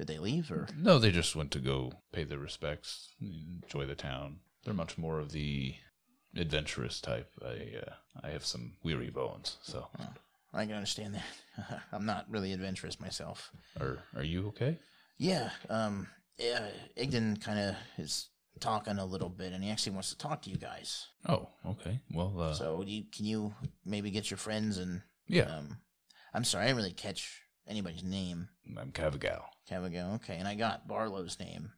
they leave, or? No, they just went to go pay their respects, enjoy the town. They're much more of the adventurous type. I have some weary bones, so. Oh, I can understand that. I'm not really adventurous myself. Are you okay? Yeah. Igden kind of is talking a little bit, and he actually wants to talk to you guys. Oh, okay. Well, so can you maybe get your friends and? Yeah. I'm sorry, I didn't really catch anybody's name. I'm Kavagal. Kavagal, okay, and I got Barlowe's name.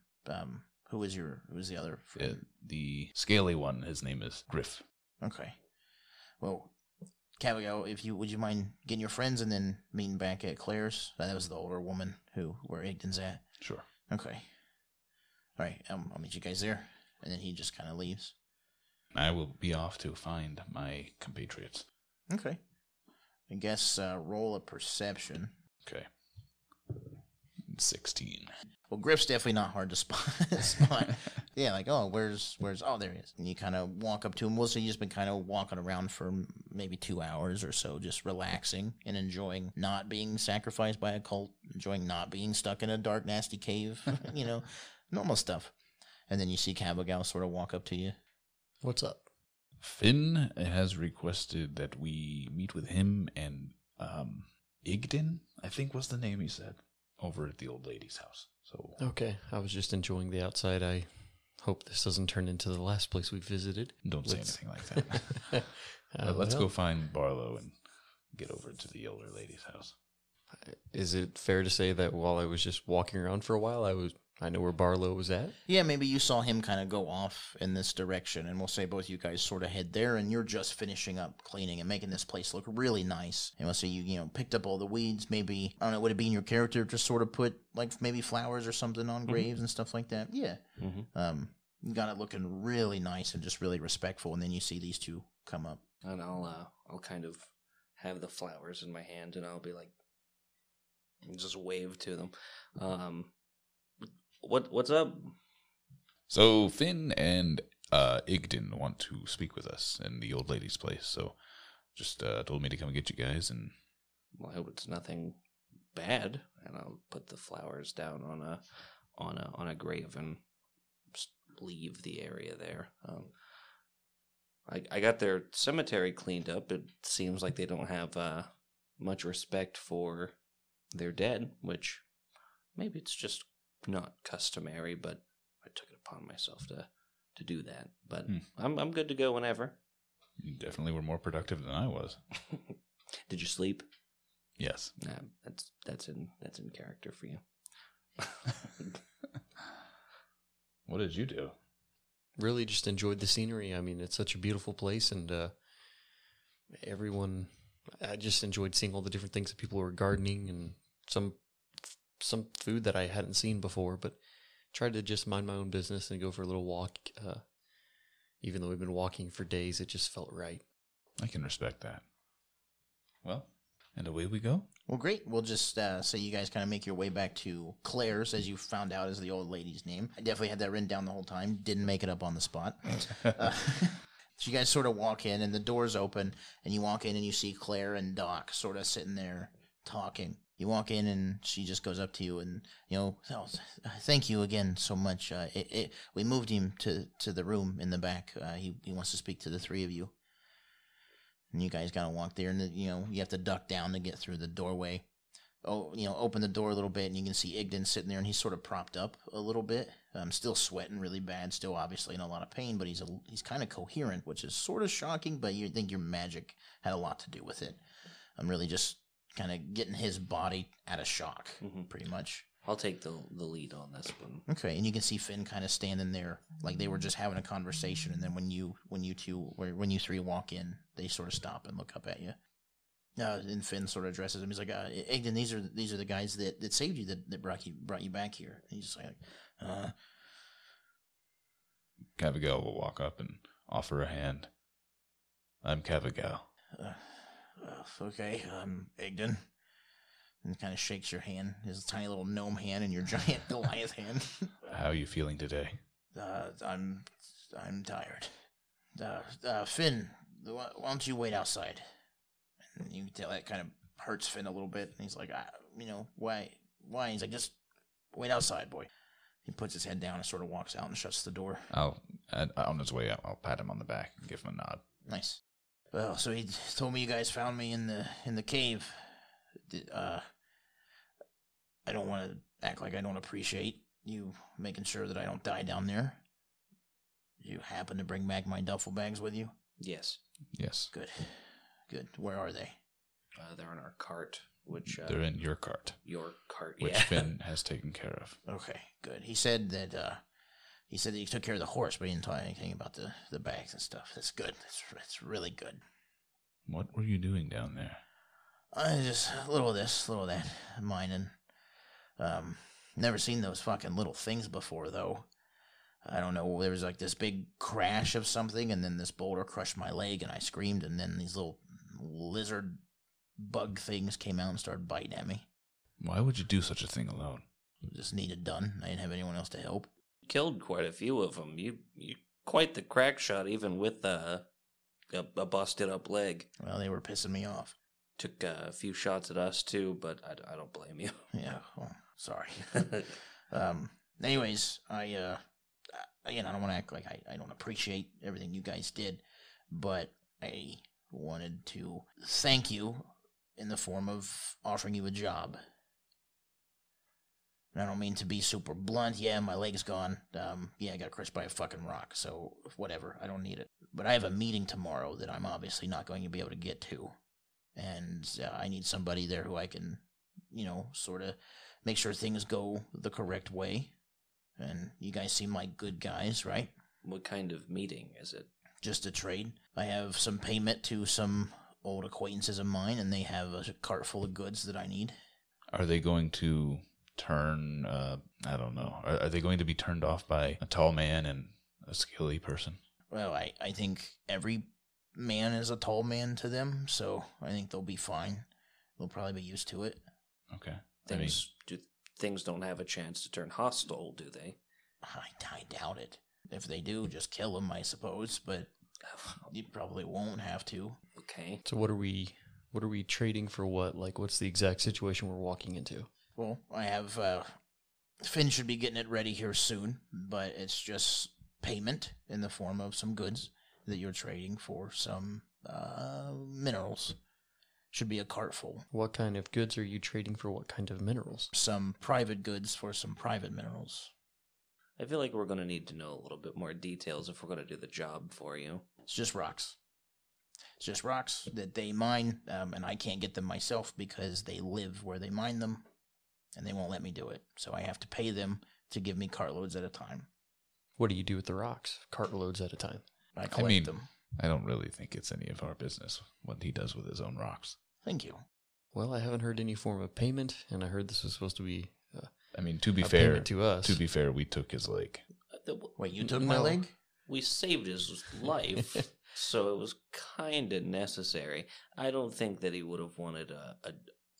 Who was the other friend? The scaly one. His name is Grif. Okay. Well, Kavagal, would you mind getting your friends and then meeting back at Claire's? That was the older woman where Igden's at. Sure. Okay. All right, I'll meet you guys there. And then he just kind of leaves. I will be off to find my compatriots. Okay. I guess roll a perception. Okay. 16. Well, Grif's definitely not hard to spot. Yeah, like, where's, oh, there he is. And you kind of walk up to him. We'll say you've just been kind of walking around for maybe 2 hours or so, just relaxing and enjoying not being sacrificed by a cult, enjoying not being stuck in a dark, nasty cave, normal stuff. And then you see Kavagal sort of walk up to you. What's up? Finn has requested that we meet with him and Igden, I think was the name he said, over at the old lady's house. So okay, I was just enjoying the outside. I hope this doesn't turn into the last place we visited. Don't say anything like that. Let's go find Barlowe and get over to the older lady's house. Is it fair to say that while I was just walking around for a while, I know where Barlowe was at? Yeah, maybe you saw him kind of go off in this direction, and we'll say both you guys sort of head there, and you're just finishing up cleaning and making this place look really nice. And we'll say you picked up all the weeds, maybe, I don't know, would it be in your character to sort of put, like, maybe flowers or something on graves and stuff like that? Yeah. Mm-hmm. You got it looking really nice and just really respectful, and then you see these two come up. And I'll kind of have the flowers in my hand, and I'll be like, just wave to them. What's up? So Finn and Igden want to speak with us in the old lady's place. So just told me to come get you guys. And well, I hope it's nothing bad. And I'll put the flowers down on a grave and just leave the area there. I got their cemetery cleaned up. It seems like they don't have much respect for their dead, which maybe it's just not customary, but I took it upon myself to do that. But I'm good to go whenever. You definitely were more productive than I was. Did you sleep? Yes. Nah, that's in character for you. What did you do? Really just enjoyed the scenery. I mean, it's such a beautiful place, and everyone, I just enjoyed seeing all the different things that people were gardening and some food that I hadn't seen before, but tried to just mind my own business and go for a little walk. Even though we've been walking for days, it just felt right. I can respect that. Well, and away we go. Well, great. We'll just say you guys kind of make your way back to Claire's, as you found out is the old lady's name. I definitely had that written down the whole time. Didn't make it up on the spot. So you guys sort of walk in, and the door's open, and you walk in, and you see Claire and Doc sort of sitting there talking. You walk in, and she just goes up to you, and, oh, thank you again so much. We moved him to the room in the back. He wants to speak to the three of you. And you guys gotta walk there, and you have to duck down to get through the doorway. Open the door a little bit, and you can see Igden sitting there, and he's sort of propped up a little bit. Still sweating really bad, still obviously in a lot of pain, but he's kind of coherent, which is sort of shocking. But you think your magic had a lot to do with it. I'm really just kind of getting his body out of shock, pretty much. I'll take the lead on this one. Okay, and you can see Finn kind of standing there, like they were just having a conversation, and then when you three walk in, they sort of stop and look up at you. And Finn sort of addresses him. He's like, "Igden, these are the guys that saved you, that brought you back here." And he's just like, Kavagal will walk up and offer a hand. I'm Kavagal. Okay, I'm Igden. And kind of shakes your hand, his tiny little gnome hand and your giant Goliath hand. How are you feeling today? I'm tired. Finn, why don't you wait outside? And you can tell that kind of hurts Finn a little bit. And he's like, why? He's like, just wait outside, boy. He puts his head down and sort of walks out and shuts the door. On his way out, I'll pat him on the back and give him a nod. Nice. Well, so he told me you guys found me in the cave. I don't want to act like I don't appreciate you making sure that I don't die down there. You happen to bring back my duffel bags with you? Yes. Yes. Good. Where are they? They're in our cart, which... They're in your cart. Your cart, which Finn has taken care of. Okay, good. He said that he took care of the horse, but he didn't tell anything about the bags and stuff. That's good. That's really good. What were you doing down there? Just a little of this, a little of that, mining. Never seen those fucking little things before, though. I don't know, there was like this big crash of something, and then this boulder crushed my leg, and I screamed, and then these little lizard bug things came out and started biting at me. Why would you do such a thing alone? Just needed done. I didn't have anyone else to help. Killed quite a few of them. You quite the crack shot, even with a busted up leg. Well, they were pissing me off. Took a few shots at us too, but I don't blame you. Yeah, well, sorry. Anyways, I don't want to act like I don't appreciate everything you guys did, but I wanted to thank you in the form of offering you a job. And I don't mean to be super blunt. Yeah, my leg's gone. I got crushed by a fucking rock, so whatever. I don't need it. But I have a meeting tomorrow that I'm obviously not going to be able to get to. And I need somebody there who I can, sort of make sure things go the correct way. And you guys seem like good guys, right? What kind of meeting is it? Just a trade. I have some payment to some old acquaintances of mine, and they have a cart full of goods that I need. Are they going to turn, I don't know, are they going to be turned off by a tall man and a skilly person? Well, I think every man is a tall man to them, so I think they'll be fine. They'll probably be used to it. Okay. Things don't have a chance to turn hostile, do they? I doubt it. If they do, just kill them, I suppose, but you probably won't have to. Okay. So what are we trading for what? Like, what's the exact situation we're walking into? Well, I have, Finn should be getting it ready here soon, but it's just payment in the form of some goods. that you're trading for some minerals. Should be a cart full. What kind of goods are you trading for what kind of minerals? Some private goods for some private minerals. I feel like we're going to need to know a little bit more details if we're going to do the job for you. It's just rocks. It's just rocks that they mine, and I can't get them myself because they live where they mine them, and they won't let me do it. So I have to pay them to give me cartloads at a time. What do you do with the rocks? Cartloads at a time. I collect them. I don't really think it's any of our business what he does with his own rocks. Thank you. Well, I haven't heard any form of payment, and I heard this was supposed to be to be a fair, payment to us. To be fair, we took his leg. Wait, you took my leg? We saved his life, so it was kind of necessary. I don't think that he would have wanted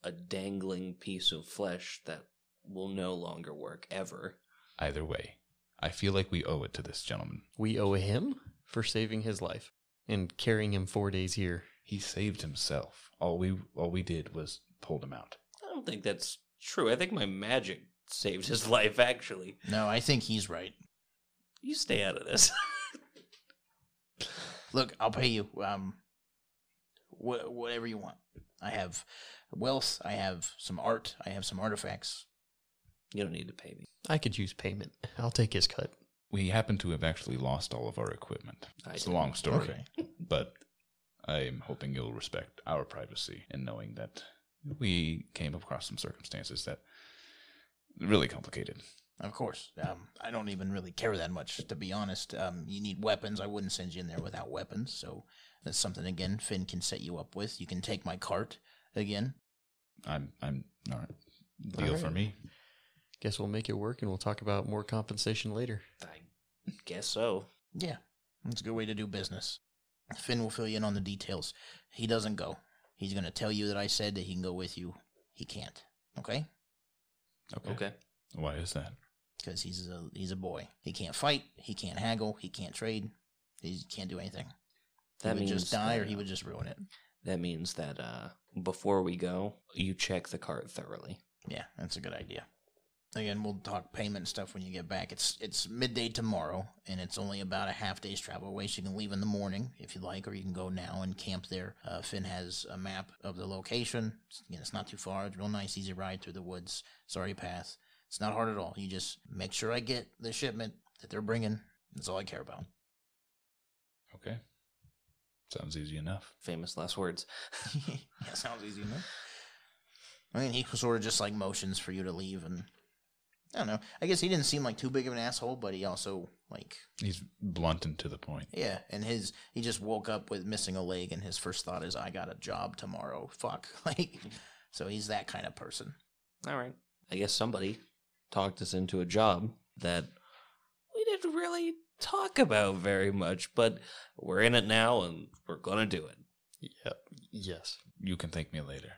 a dangling piece of flesh that will no longer work ever. Either way, I feel like we owe it to this gentleman. We owe him for saving his life and carrying him 4 days here. He saved himself. All we did was pulled him out. I don't think that's true. I think my magic saved his life, actually. No, I think he's right. You stay out of this. Look, I'll pay you whatever you want. I have wealth. I have some art. I have some artifacts. You don't need to pay me. I could use payment. I'll take his cut. We happen to have actually lost all of our equipment. It's a long story, but I'm hoping you'll respect our privacy in knowing that we came across some circumstances that really complicated. Of course. I don't even really care that much, to be honest. You need weapons. I wouldn't send you in there without weapons. So that's something, again, Finn can set you up with. You can take my cart again. I'm all right. Deal for me. Guess we'll make it work, and we'll talk about more compensation later. I guess so. Yeah, that's a good way to do business. Finn will fill you in on the details. He doesn't go. He's going to tell you that I said that he can go with you. He can't. Okay? Okay. Why is that? Because he's a boy. He can't fight. He can't haggle. He can't trade. He can't do anything. That he would means just die, or he would just ruin it. That means that before we go, you check the cart thoroughly. Yeah, that's a good idea. Again, we'll talk payment stuff when you get back. It's midday tomorrow, and it's only about a half day's travel away, so you can leave in the morning if you like, or you can go now and camp there. Finn has a map of the location. It's not too far. It's a real nice, easy ride through the woods. Sorry path. It's not hard at all. You just make sure I get the shipment that they're bringing. That's all I care about. Okay. Sounds easy enough. Famous last words. Yeah, sounds easy enough. I mean, he sort of just like motions for you to leave, and I don't know. I guess he didn't seem like too big of an asshole, but he also like he's blunt and to the point. Yeah, and he just woke up with missing a leg, and his first thought is, "I got a job tomorrow." Fuck, like, so he's that kind of person. All right. I guess somebody talked us into a job that we didn't really talk about very much, but we're in it now, and we're gonna do it. Yep. Yes. You can thank me later.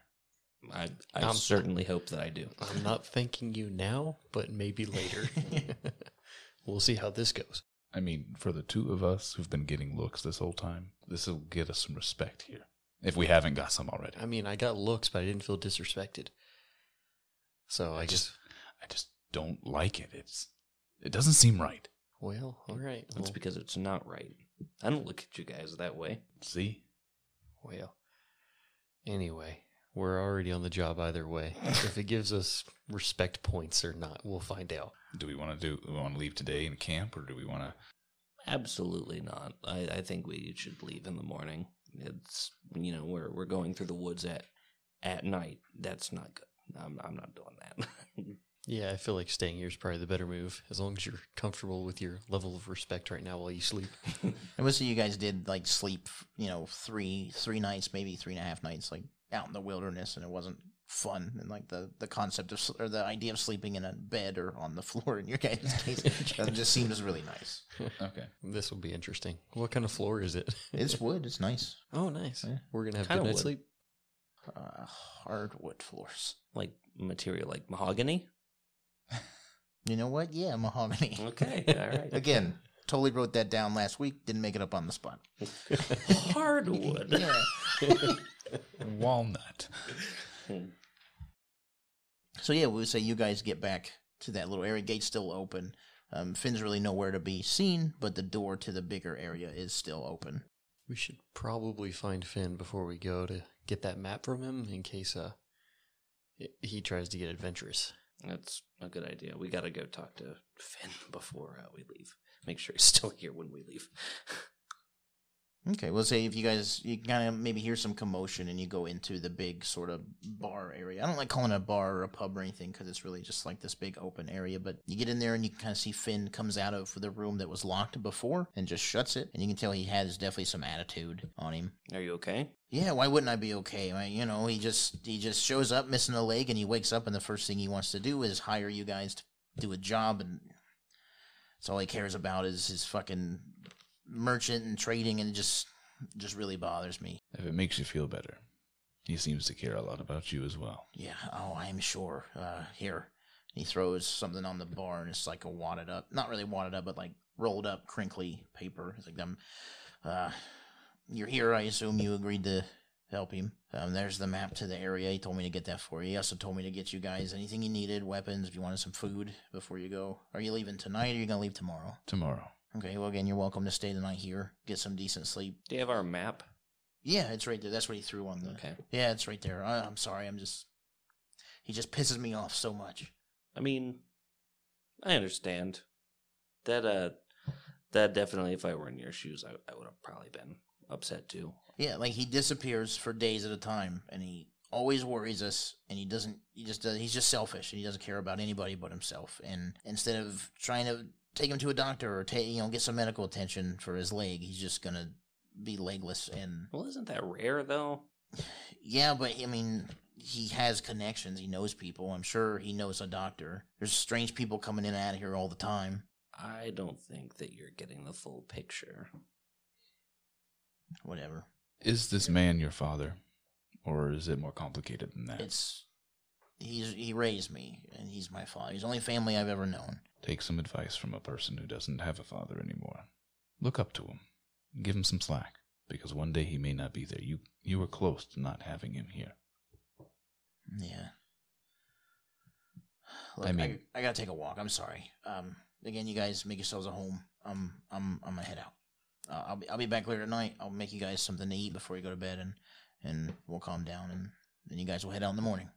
I certainly hope that I do. I'm not thanking you now, but maybe later. We'll see how this goes. I mean, for the two of us who've been getting looks this whole time, this will get us some respect here. If we haven't got some already. I mean, I got looks, but I didn't feel disrespected. So I just don't like it. It doesn't seem right. Well, all right. That's because it's not right. I don't look at you guys that way. See? Well, anyway, we're already on the job either way. If it gives us respect points or not, we'll find out. Do we want to leave today in camp, or do we want to? Absolutely not. I think we should leave in the morning. It's we're going through the woods at night. That's not good. I'm not doing that. Yeah, I feel like staying here is probably the better move, as long as you're comfortable with your level of respect right now while you sleep. And most of you guys did like sleep, 3 nights, maybe 3.5 nights, like out in the wilderness, and it wasn't fun. And like the concept of or the idea of sleeping in a bed or on the floor in your guys' case just seems really nice. Okay, this will be interesting. What kind of floor is it? It's wood. It's nice. Oh, nice. Yeah. We're gonna have Kinda good night's wood. sleep. Hardwood floors. Like material like mahogany? You know what? Yeah, mahogany. Okay, all right. Again, totally wrote that down last week. Didn't make it up on the spot. Hardwood. Yeah. Walnut. So yeah, we would say you guys get back to that little area. Gate's still open. Finn's really nowhere to be seen, but the door to the bigger area is still open. We should probably find Finn before we go to get that map from him in case he tries to get adventurous. That's a good idea. We got to go talk to Finn before we leave. Make sure he's still here when we leave. Okay, we'll say if you kind of maybe hear some commotion and you go into the big sort of bar area. I don't like calling it a bar or a pub or anything because it's really just like this big open area. But you get in there and you can kind of see Finn comes out of the room that was locked before and just shuts it. And you can tell he has definitely some attitude on him. Are you okay? Yeah, why wouldn't I be okay? He just shows up missing a leg and he wakes up and the first thing he wants to do is hire you guys to do a job, and that's all he cares about is his fucking merchant and trading, and it just really bothers me. If it makes you feel better, he seems to care a lot about you as well. Yeah, I'm sure. Here. He throws something on the bar, and it's like a wadded up, not really wadded up, but like rolled up, crinkly paper. It's like, you're here, I assume you agreed to help him. There's the map to the area. He told me to get that for you. He also told me to get you guys anything you needed, weapons, if you wanted some food before you go. Are you leaving tonight, or are you going to leave tomorrow? Tomorrow. Okay, well, again, you're welcome to stay the night here, get some decent sleep. Do you have our map? Yeah, it's right there. That's what he threw on the... Okay. Yeah, it's right there. I'm sorry, he just pisses me off so much. I mean, I understand. That definitely, if I were in your shoes, I would have probably been upset too. Yeah, like he disappears for days at a time, and he always worries us, and he's just selfish, and he doesn't care about anybody but himself. And instead of trying to take him to a doctor or get some medical attention for his leg, he's just gonna be legless. And well, isn't that rare though? Yeah, but I mean, he has connections. He knows people. I'm sure he knows a doctor. There's strange people coming in and out of here all the time. I don't think that you're getting the full picture. Whatever. Is this man your father, or is it more complicated than that? He raised me, and he's my father. He's the only family I've ever known. Take some advice from a person who doesn't have a father anymore. Look up to him. Give him some slack, because one day he may not be there. You were close to not having him here. Yeah. Look, I gotta take a walk. I'm sorry. Again, you guys make yourselves at home. I'm gonna head out. I'll be back later tonight. I'll make you guys something to eat before you go to bed, and we'll calm down, and then you guys will head out in the morning.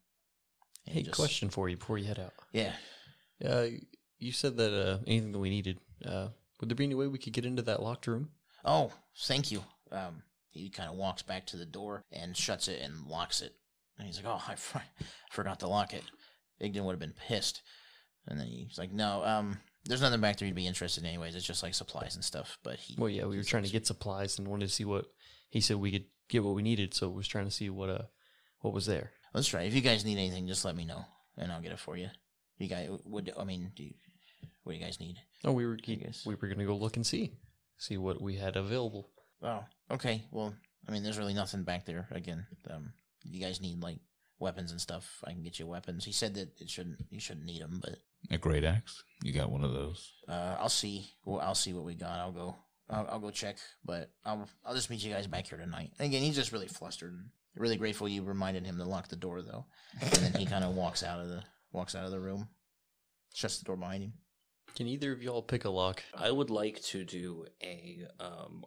And Hey, question for you before you head out. Yeah. You said that anything that we needed, would there be any way we could get into that locked room? Oh, thank you. He kind of walks back to the door and shuts it and locks it. And he's like, oh, I forgot to lock it. Igden would have been pissed. And then he's like, no, there's nothing back there you'd be interested in anyways. It's just like supplies and stuff. But Well, yeah, we were trying to get supplies and wanted to see what... He said we could get what we needed, so we was trying to see what was there. Let's try. If you guys need anything, just let me know, and I'll get it for you. You guys what do you guys need? Oh, we were going to go look and see what we had available. Oh, okay. Well, I mean, there's really nothing back there. Again, if you guys need like weapons and stuff, I can get you weapons. He said that you shouldn't need them, but A great axe? You got one of those? I'll see. Well, I'll see what we got. I'll go check, but I'll just meet you guys back here tonight. And again, he's just really flustered. Really grateful you reminded him to lock the door, though. And then he kind of walks out of the room, shuts the door behind him. Can either of y'all pick a lock? I would like to do a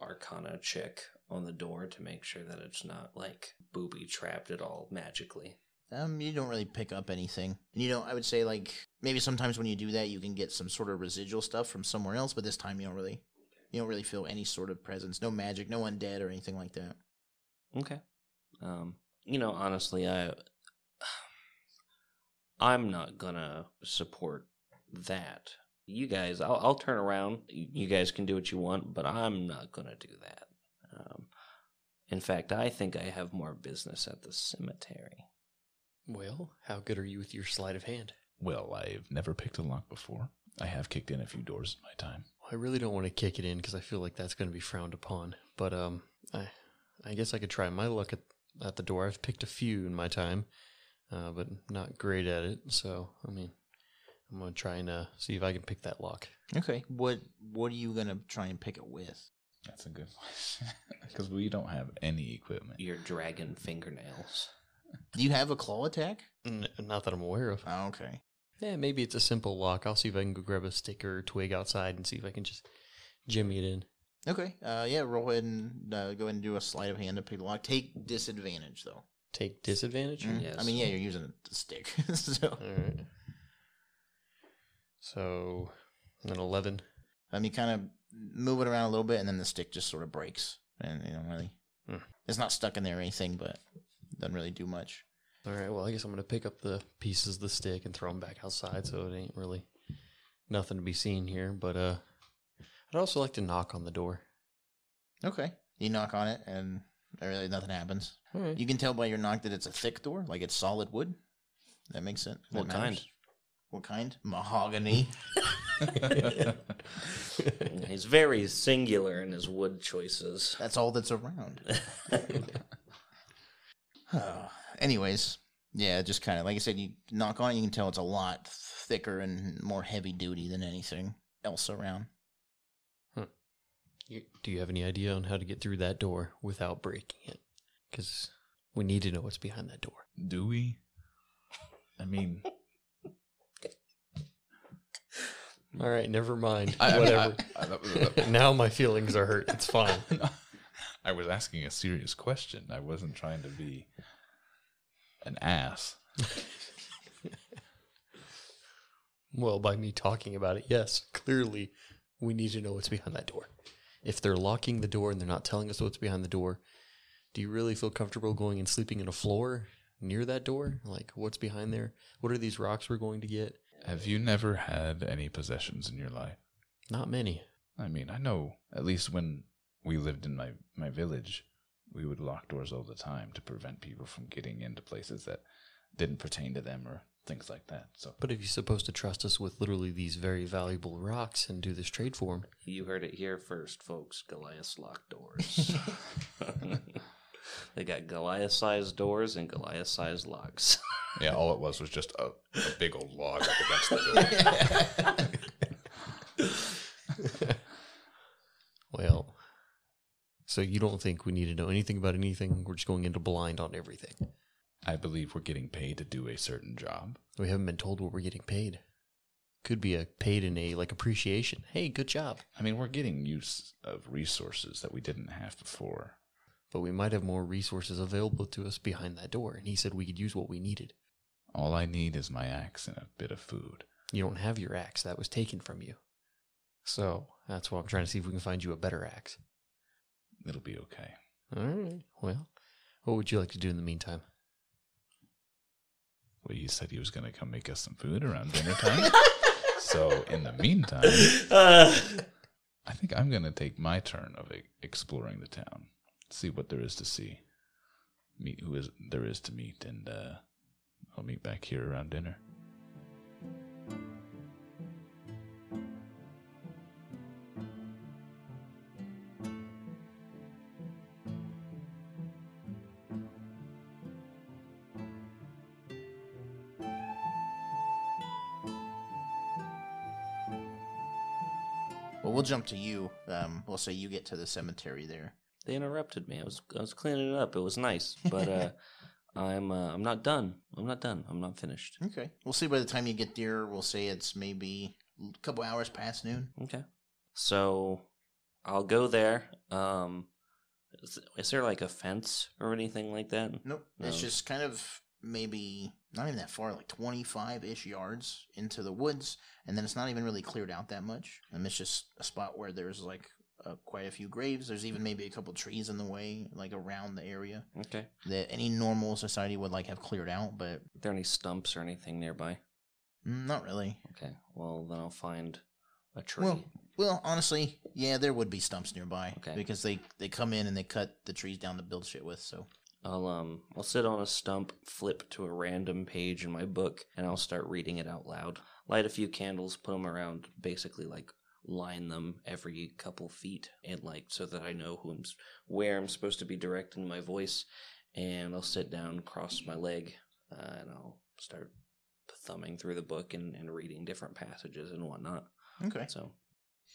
Arcana check on the door to make sure that it's not like booby trapped at all magically. You don't really pick up anything. And I would say like maybe sometimes when you do that, you can get some sort of residual stuff from somewhere else, but this time you don't really feel any sort of presence, no magic, no undead or anything like that. Okay. Honestly, I'm not gonna support that. You guys, I'll turn around. You guys can do what you want, but I'm not gonna do that. In fact, I think I have more business at the cemetery. Well, how good are you with your sleight of hand? Well, I've never picked a lock before. I have kicked in a few doors in my time. I really don't want to kick it in because I feel like that's going to be frowned upon. But I guess I could try my luck at the door. I've picked a few in my time, but not great at it. So, I mean, I'm going to try and see if I can pick that lock. Okay. What are you going to try and pick it with? That's a good question. Because we don't have any equipment. Your dragon fingernails. Do you have a claw attack? Not that I'm aware of. Oh, okay. Yeah, maybe it's a simple lock. I'll see if I can go grab a stick or a twig outside and see if I can just jimmy it in. Okay. Yeah, roll ahead and go ahead and do a sleight of hand to pick the lock. Take disadvantage, though. Take disadvantage? Yes. I mean, yeah, you're using a stick. So. All right. So, an 11. You kind of move it around a little bit, and then the stick just sort of breaks. And, really... It's not stuck in there or anything, but it doesn't really do much. All right, well, I guess I'm going to pick up the pieces of the stick and throw them back outside, so it ain't really nothing to be seen here. But I'd also like to knock on the door. Okay. You knock on it, and really nothing happens. All right. You can tell by your knock that it's a thick door, like it's solid wood. That makes sense. What kind? What kind? Mahogany. He's very singular in his wood choices. That's all that's around. Anyways, yeah, just kind of, like I said, you knock on it, you can tell it's a lot thicker and more heavy duty than anything else around. Do you have any idea on how to get through that door without breaking it? Because we need to know what's behind that door. Do we? I mean... All right, never mind. Whatever. Now my feelings are hurt. It's fine. I was asking a serious question. I wasn't trying to be an ass. Well, by me talking about it, yes, clearly we need to know what's behind that door. If they're locking the door and they're not telling us what's behind the door, do you really feel comfortable going and sleeping in a floor near that door? Like, what's behind there? What are these rocks we're going to get? Have you never had any possessions in your life? Not many. I mean, I know, at least when we lived in my village, we would lock doors all the time to prevent people from getting into places that didn't pertain to them or things like that. So, but if you're supposed to trust us with literally these very valuable rocks and do this trade for them. You heard it here first, folks. Goliath's locked doors. They got Goliath-sized doors and Goliath-sized locks. Yeah, all it was just a big old log up against the door. Well, so you don't think we need to know anything about anything? We're just going into blind on everything. I believe we're getting paid to do a certain job. We haven't been told what we're getting paid. Could be paid in a appreciation. Hey, good job. I mean, we're getting use of resources that we didn't have before. But we might have more resources available to us behind that door. And he said we could use what we needed. All I need is my axe and a bit of food. You don't have your axe. That was taken from you. So that's why I'm trying to see if we can find you a better axe. It'll be okay. All right. Well, what would you like to do in the meantime? Well, he said he was going to come make us some food around dinner time. So in the meantime, I think I'm going to take my turn of exploring the town. See what there is to see. Meet who there is to meet, and I'll meet back here around dinner. Well, we'll jump to you. We'll say you get to the cemetery there. They interrupted me. I was cleaning it up. It was nice, but I'm not done. I'm not finished. Okay. We'll see by the time you get there. We'll say it's maybe a couple hours past noon. Okay. So I'll go there. Is there a fence or anything like that? Nope. No. It's just kind of maybe not even that far, 25-ish yards into the woods, and then it's not even really cleared out that much. And it's just a spot where there's quite a few graves. There's even maybe a couple trees in the way, around the area. Okay. That any normal society would have cleared out, but... Are there any stumps or anything nearby? Not really. Okay. Well, then I'll find a tree. Well, honestly, yeah, there would be stumps nearby. Okay. Because they come in and they cut the trees down to build shit with, so... I'll sit on a stump, flip to a random page in my book, and I'll start reading it out loud. Light a few candles, put them around, basically line them every couple feet, and so that I know where I'm supposed to be directing my voice. And I'll sit down, cross my leg, and I'll start thumbing through the book and reading different passages and whatnot. Okay. So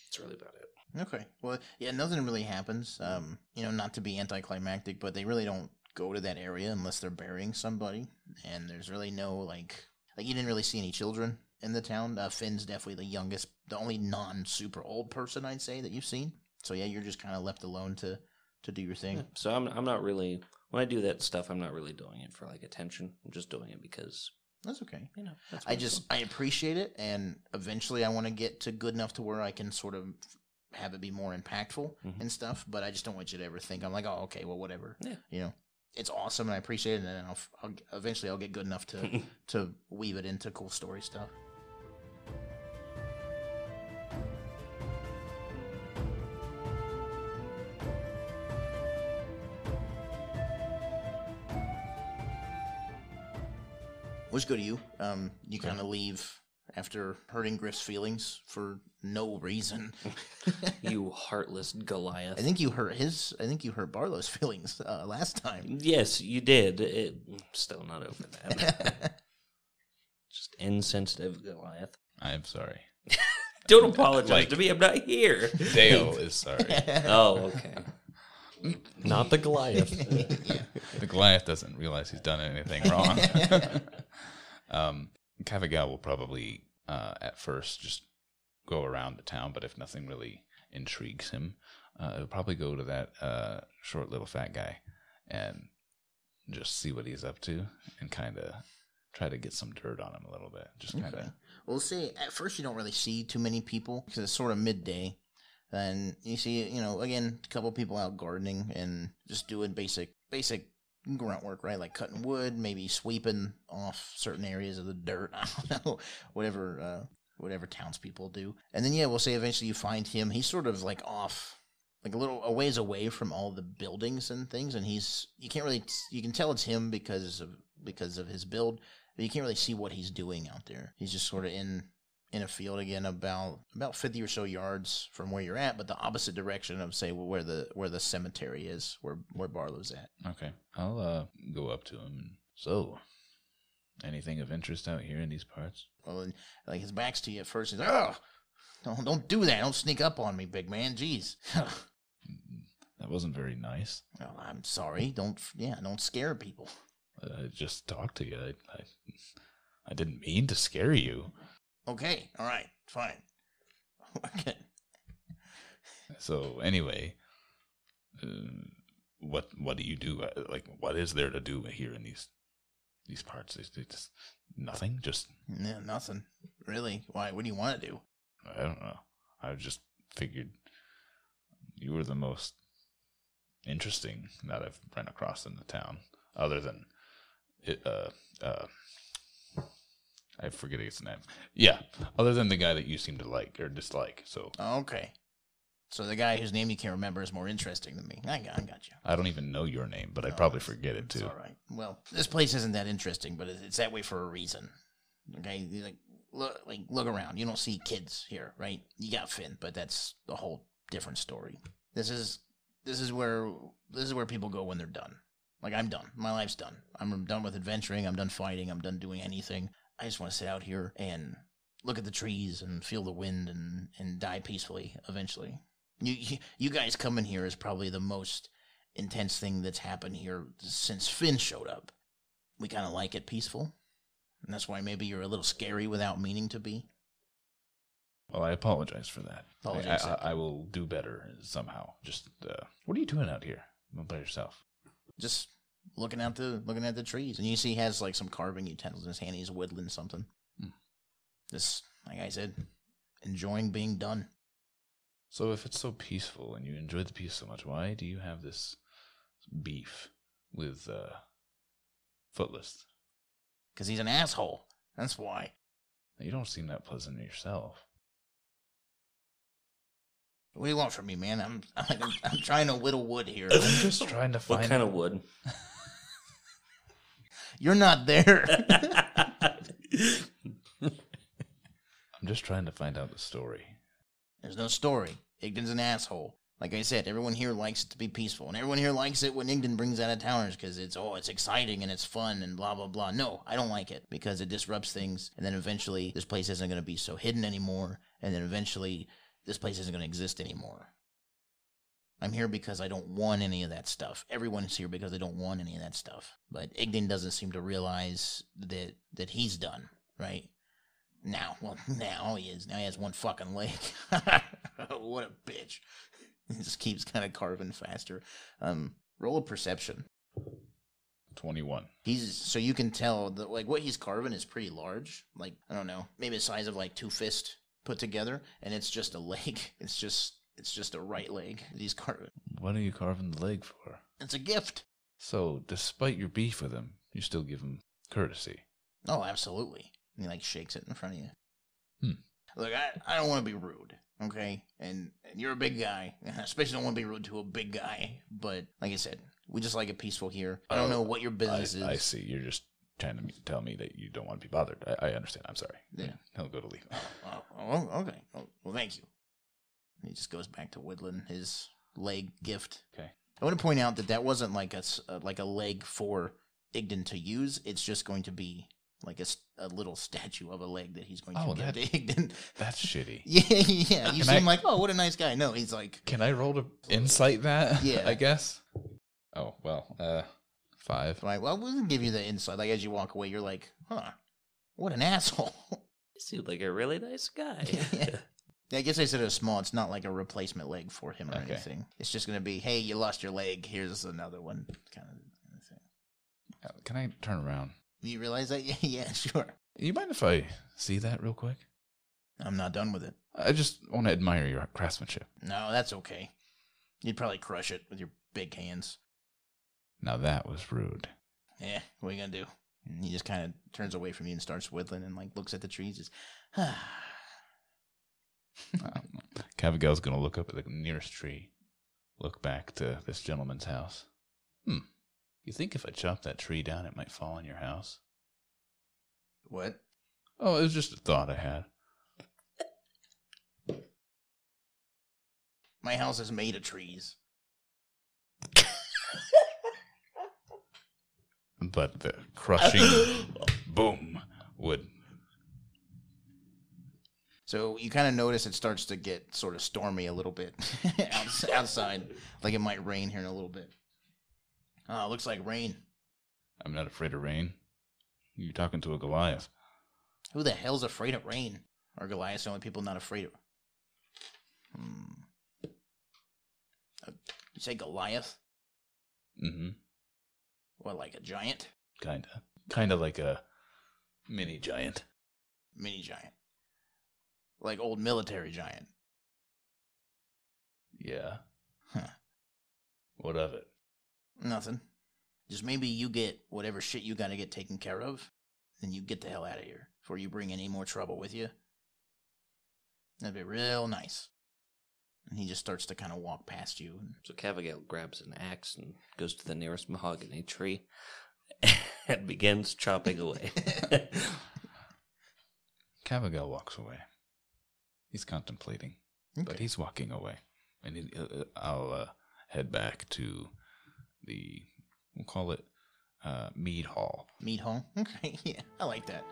that's really about it. Okay. Well, yeah, nothing really happens. Not to be anticlimactic, but they really don't go to that area unless they're burying somebody. And there's really no, you didn't really see any children in the town. Finn's definitely the youngest, the only non-super old person I'd say that you've seen. So yeah, you're just kind of left alone to do your thing. Yeah. So I'm not really, when I do that stuff, I'm not really doing it for like attention. I'm just doing it because that's okay. You know, that's I appreciate it, and eventually I want to get to good enough to where I can sort of have it be more impactful and stuff. But I just don't want you to ever think I'm like, oh, okay, well, whatever. Yeah. You know, it's awesome and I appreciate it, and then I'll eventually I'll get good enough to to weave it into cool story stuff. Let's go to you. You kind of leave after hurting Grif's feelings for no reason. You heartless Goliath. I think you hurt Barlowe's feelings last time. Yes, you did. Still not over that. Just insensitive Goliath. I am sorry. Don't apologize to me. I'm not here. Dale is sorry. Oh, okay. Not the Goliath. Yeah. The Goliath doesn't realize he's done anything wrong. Kavagal will probably, at first, just go around the town, but if nothing really intrigues him, he'll probably go to that short little fat guy and just see what he's up to and kind of try to get some dirt on him a little bit. Just kind of. Okay. Well, see, at first you don't really see too many people because it's sort of midday. And you see, again, a couple people out gardening and just doing basic grunt work, right? Like cutting wood, maybe sweeping off certain areas of the dirt. I don't know, whatever townspeople do. And then, yeah, we'll say eventually you find him. He's sort of like off, like a ways away from all the buildings and things. And you can tell it's him because of his build, but you can't really see what he's doing out there. He's just sort of in a field again, about 50 or so yards from where you're at, but the opposite direction of, say, where the cemetery is, where Barlowe's at. Okay, I'll go up to him. So, anything of interest out here in these parts? Well, and, like, his back's to you at first. He's like, oh, don't do that. Don't sneak up on me, big man. Jeez. That wasn't very nice. Well, I'm sorry. Don't scare people. I just talked to you. I didn't mean to scare you. Okay, all right, fine. Okay. So anyway, what do you do? Like, what is there to do here in these parts? It's just nothing. Just nothing really. Why? What do you want to do? I don't know. I just figured you were the most interesting that I've run across in the town, other than it. I forget his name. Yeah, other than the guy that you seem to like or dislike. So okay, so the guy whose name you can't remember is more interesting than me. I got you. I don't even know your name, but I probably forget it too. All right. Well, this place isn't that interesting, but it's that way for a reason. Okay, look around. You don't see kids here, right? You got Finn, but that's a whole different story. This is where people go when they're done. Like, I'm done. My life's done. I'm done with adventuring. I'm done fighting. I'm done doing anything. I just want to sit out here and look at the trees and feel the wind and die peacefully eventually. You guys coming here is probably the most intense thing that's happened here since Finn showed up. We kind of like it peaceful, and that's why maybe you're a little scary without meaning to be. Well, I apologize for that. I will do better somehow. Just what are you doing out here by yourself? Just looking at the trees, and you see he has like some carving utensils in his hand. He's whittling something. Just like I said, enjoying being done. So if it's so peaceful and you enjoy the peace so much, why do you have this beef with Footless? Because he's an asshole. That's why. You don't seem that pleasant yourself. What do you want from me, man? I'm trying to whittle wood here. I'm just trying to find... What kind of wood? You're not there. I'm just trying to find out the story. There's no story. Igden's an asshole. Like I said, everyone here likes it to be peaceful, and everyone here likes it when Igden brings out of towners because it's exciting and it's fun and blah, blah, blah. No, I don't like it because it disrupts things, and then eventually this place isn't going to be so hidden anymore, and then eventually this place isn't going to exist anymore. I'm here because I don't want any of that stuff. Everyone's here because they don't want any of that stuff. But Igden doesn't seem to realize that he's done, right? Now he is. Now he has one fucking leg. What a bitch. He just keeps kind of carving faster. Roll a perception. 21. So you can tell that like what he's carving is pretty large. Like, I don't know, maybe the size of like 2 fists put together, and it's just a leg. It's just a right leg that he's carving. What are you carving the leg for? It's a gift. So, despite your beef with him, you still give him courtesy. Oh, absolutely. And he like shakes it in front of you. Look, I don't want to be rude, okay? And you're a big guy. I especially don't want to be rude to a big guy. But like I said, we just like it peaceful here. I don't know what your business is. I see. You're just trying to tell me that you don't want to be bothered. I understand. I'm sorry. Yeah. He'll go to leave. Oh, okay. Oh, well, thank you. He just goes back to whittling his leg gift. Okay. I want to point out that wasn't like a leg for Igden to use. It's just going to be like a little statue of a leg that he's going to give to Igden. That's shitty. Yeah. You seem like, oh, what a nice guy. No, he's like... Can I roll to insight that? Yeah. I guess. Oh, well, 5. Right, well, we'll give you the insight. Like, as you walk away, you're like, huh, what an asshole. You seem like a really nice guy. Yeah. I guess I said it was small. It's not like a replacement leg for him or anything. It's just going to be, hey, you lost your leg. Here's another one kind of thing. Can I turn around? You realize that? Yeah, sure. You mind if I see that real quick? I'm not done with it. I just want to admire your craftsmanship. No, that's okay. You'd probably crush it with your big hands. Now that was rude. Yeah, what are you going to do? And he just kind of turns away from you and starts whittling and like looks at the trees. Just, Kavagal's going to look up at the nearest tree, look back to this gentleman's house. You think if I chop that tree down, it might fall on your house? What? Oh, it was just a thought I had. My house is made of trees. But the crushing boom would... So you kind of notice it starts to get sort of stormy a little bit outside. Like it might rain here in a little bit. Oh, it looks like rain. I'm not afraid of rain. You're talking to a Goliath. Who the hell's afraid of rain? Are Goliaths the only people not afraid of... You say Goliath? Mm-hmm. What, like a giant? Kinda. Kinda like a mini giant. Mini giant. Like old military giant. Yeah. Huh. What of it? Nothing. Just maybe you get whatever shit you gotta get taken care of, and you get the hell out of here before you bring any more trouble with you. That'd be real nice. And he just starts to kind of walk past you. So Kavagal grabs an axe and goes to the nearest mahogany tree and begins chopping away. Kavagal walks away. He's contemplating, but he's walking away. And I'll head back to the, we'll call it Mead Hall. Mead Hall? Okay, yeah, I like that.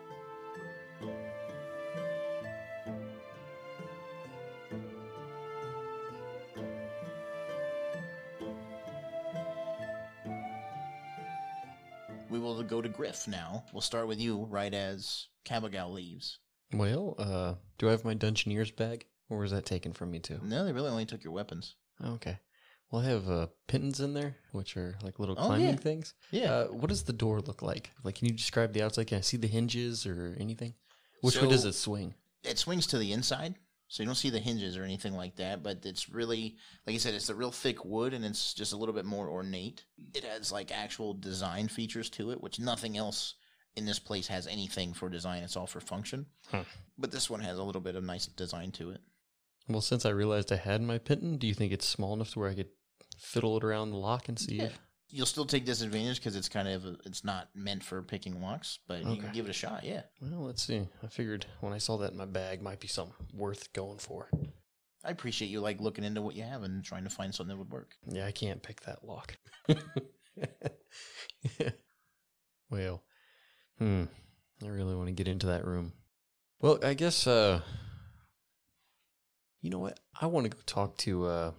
We will go to Grif now. We'll start with you right as Kavagal leaves. Well, do I have my Dungeoneer's bag? Or was that taken from me too? No, they really only took your weapons. Okay. Well, I have pins in there, which are like little climbing things. Yeah. What does the door look like? Like, can you describe the outside? Can I see the hinges or anything? Which way does it swing? It swings to the inside, so you don't see the hinges or anything like that, but it's really, like I said, it's a real thick wood, and it's just a little bit more ornate. It has, like, actual design features to it, which nothing else in this place has anything for design. It's all for function. Huh. But this one has a little bit of nice design to it. Well, since I realized I had my pin, do you think it's small enough to where I could fiddle it around the lock and see if... You'll still take disadvantage because it's kind of, it's not meant for picking locks, but you can give it a shot, yeah. Well, let's see. I figured when I saw that in my bag, might be something worth going for. I appreciate you, like, looking into what you have and trying to find something that would work. Yeah, I can't pick that lock. Well, I really want to get into that room. Well, I guess, you know what? I want to go talk to, I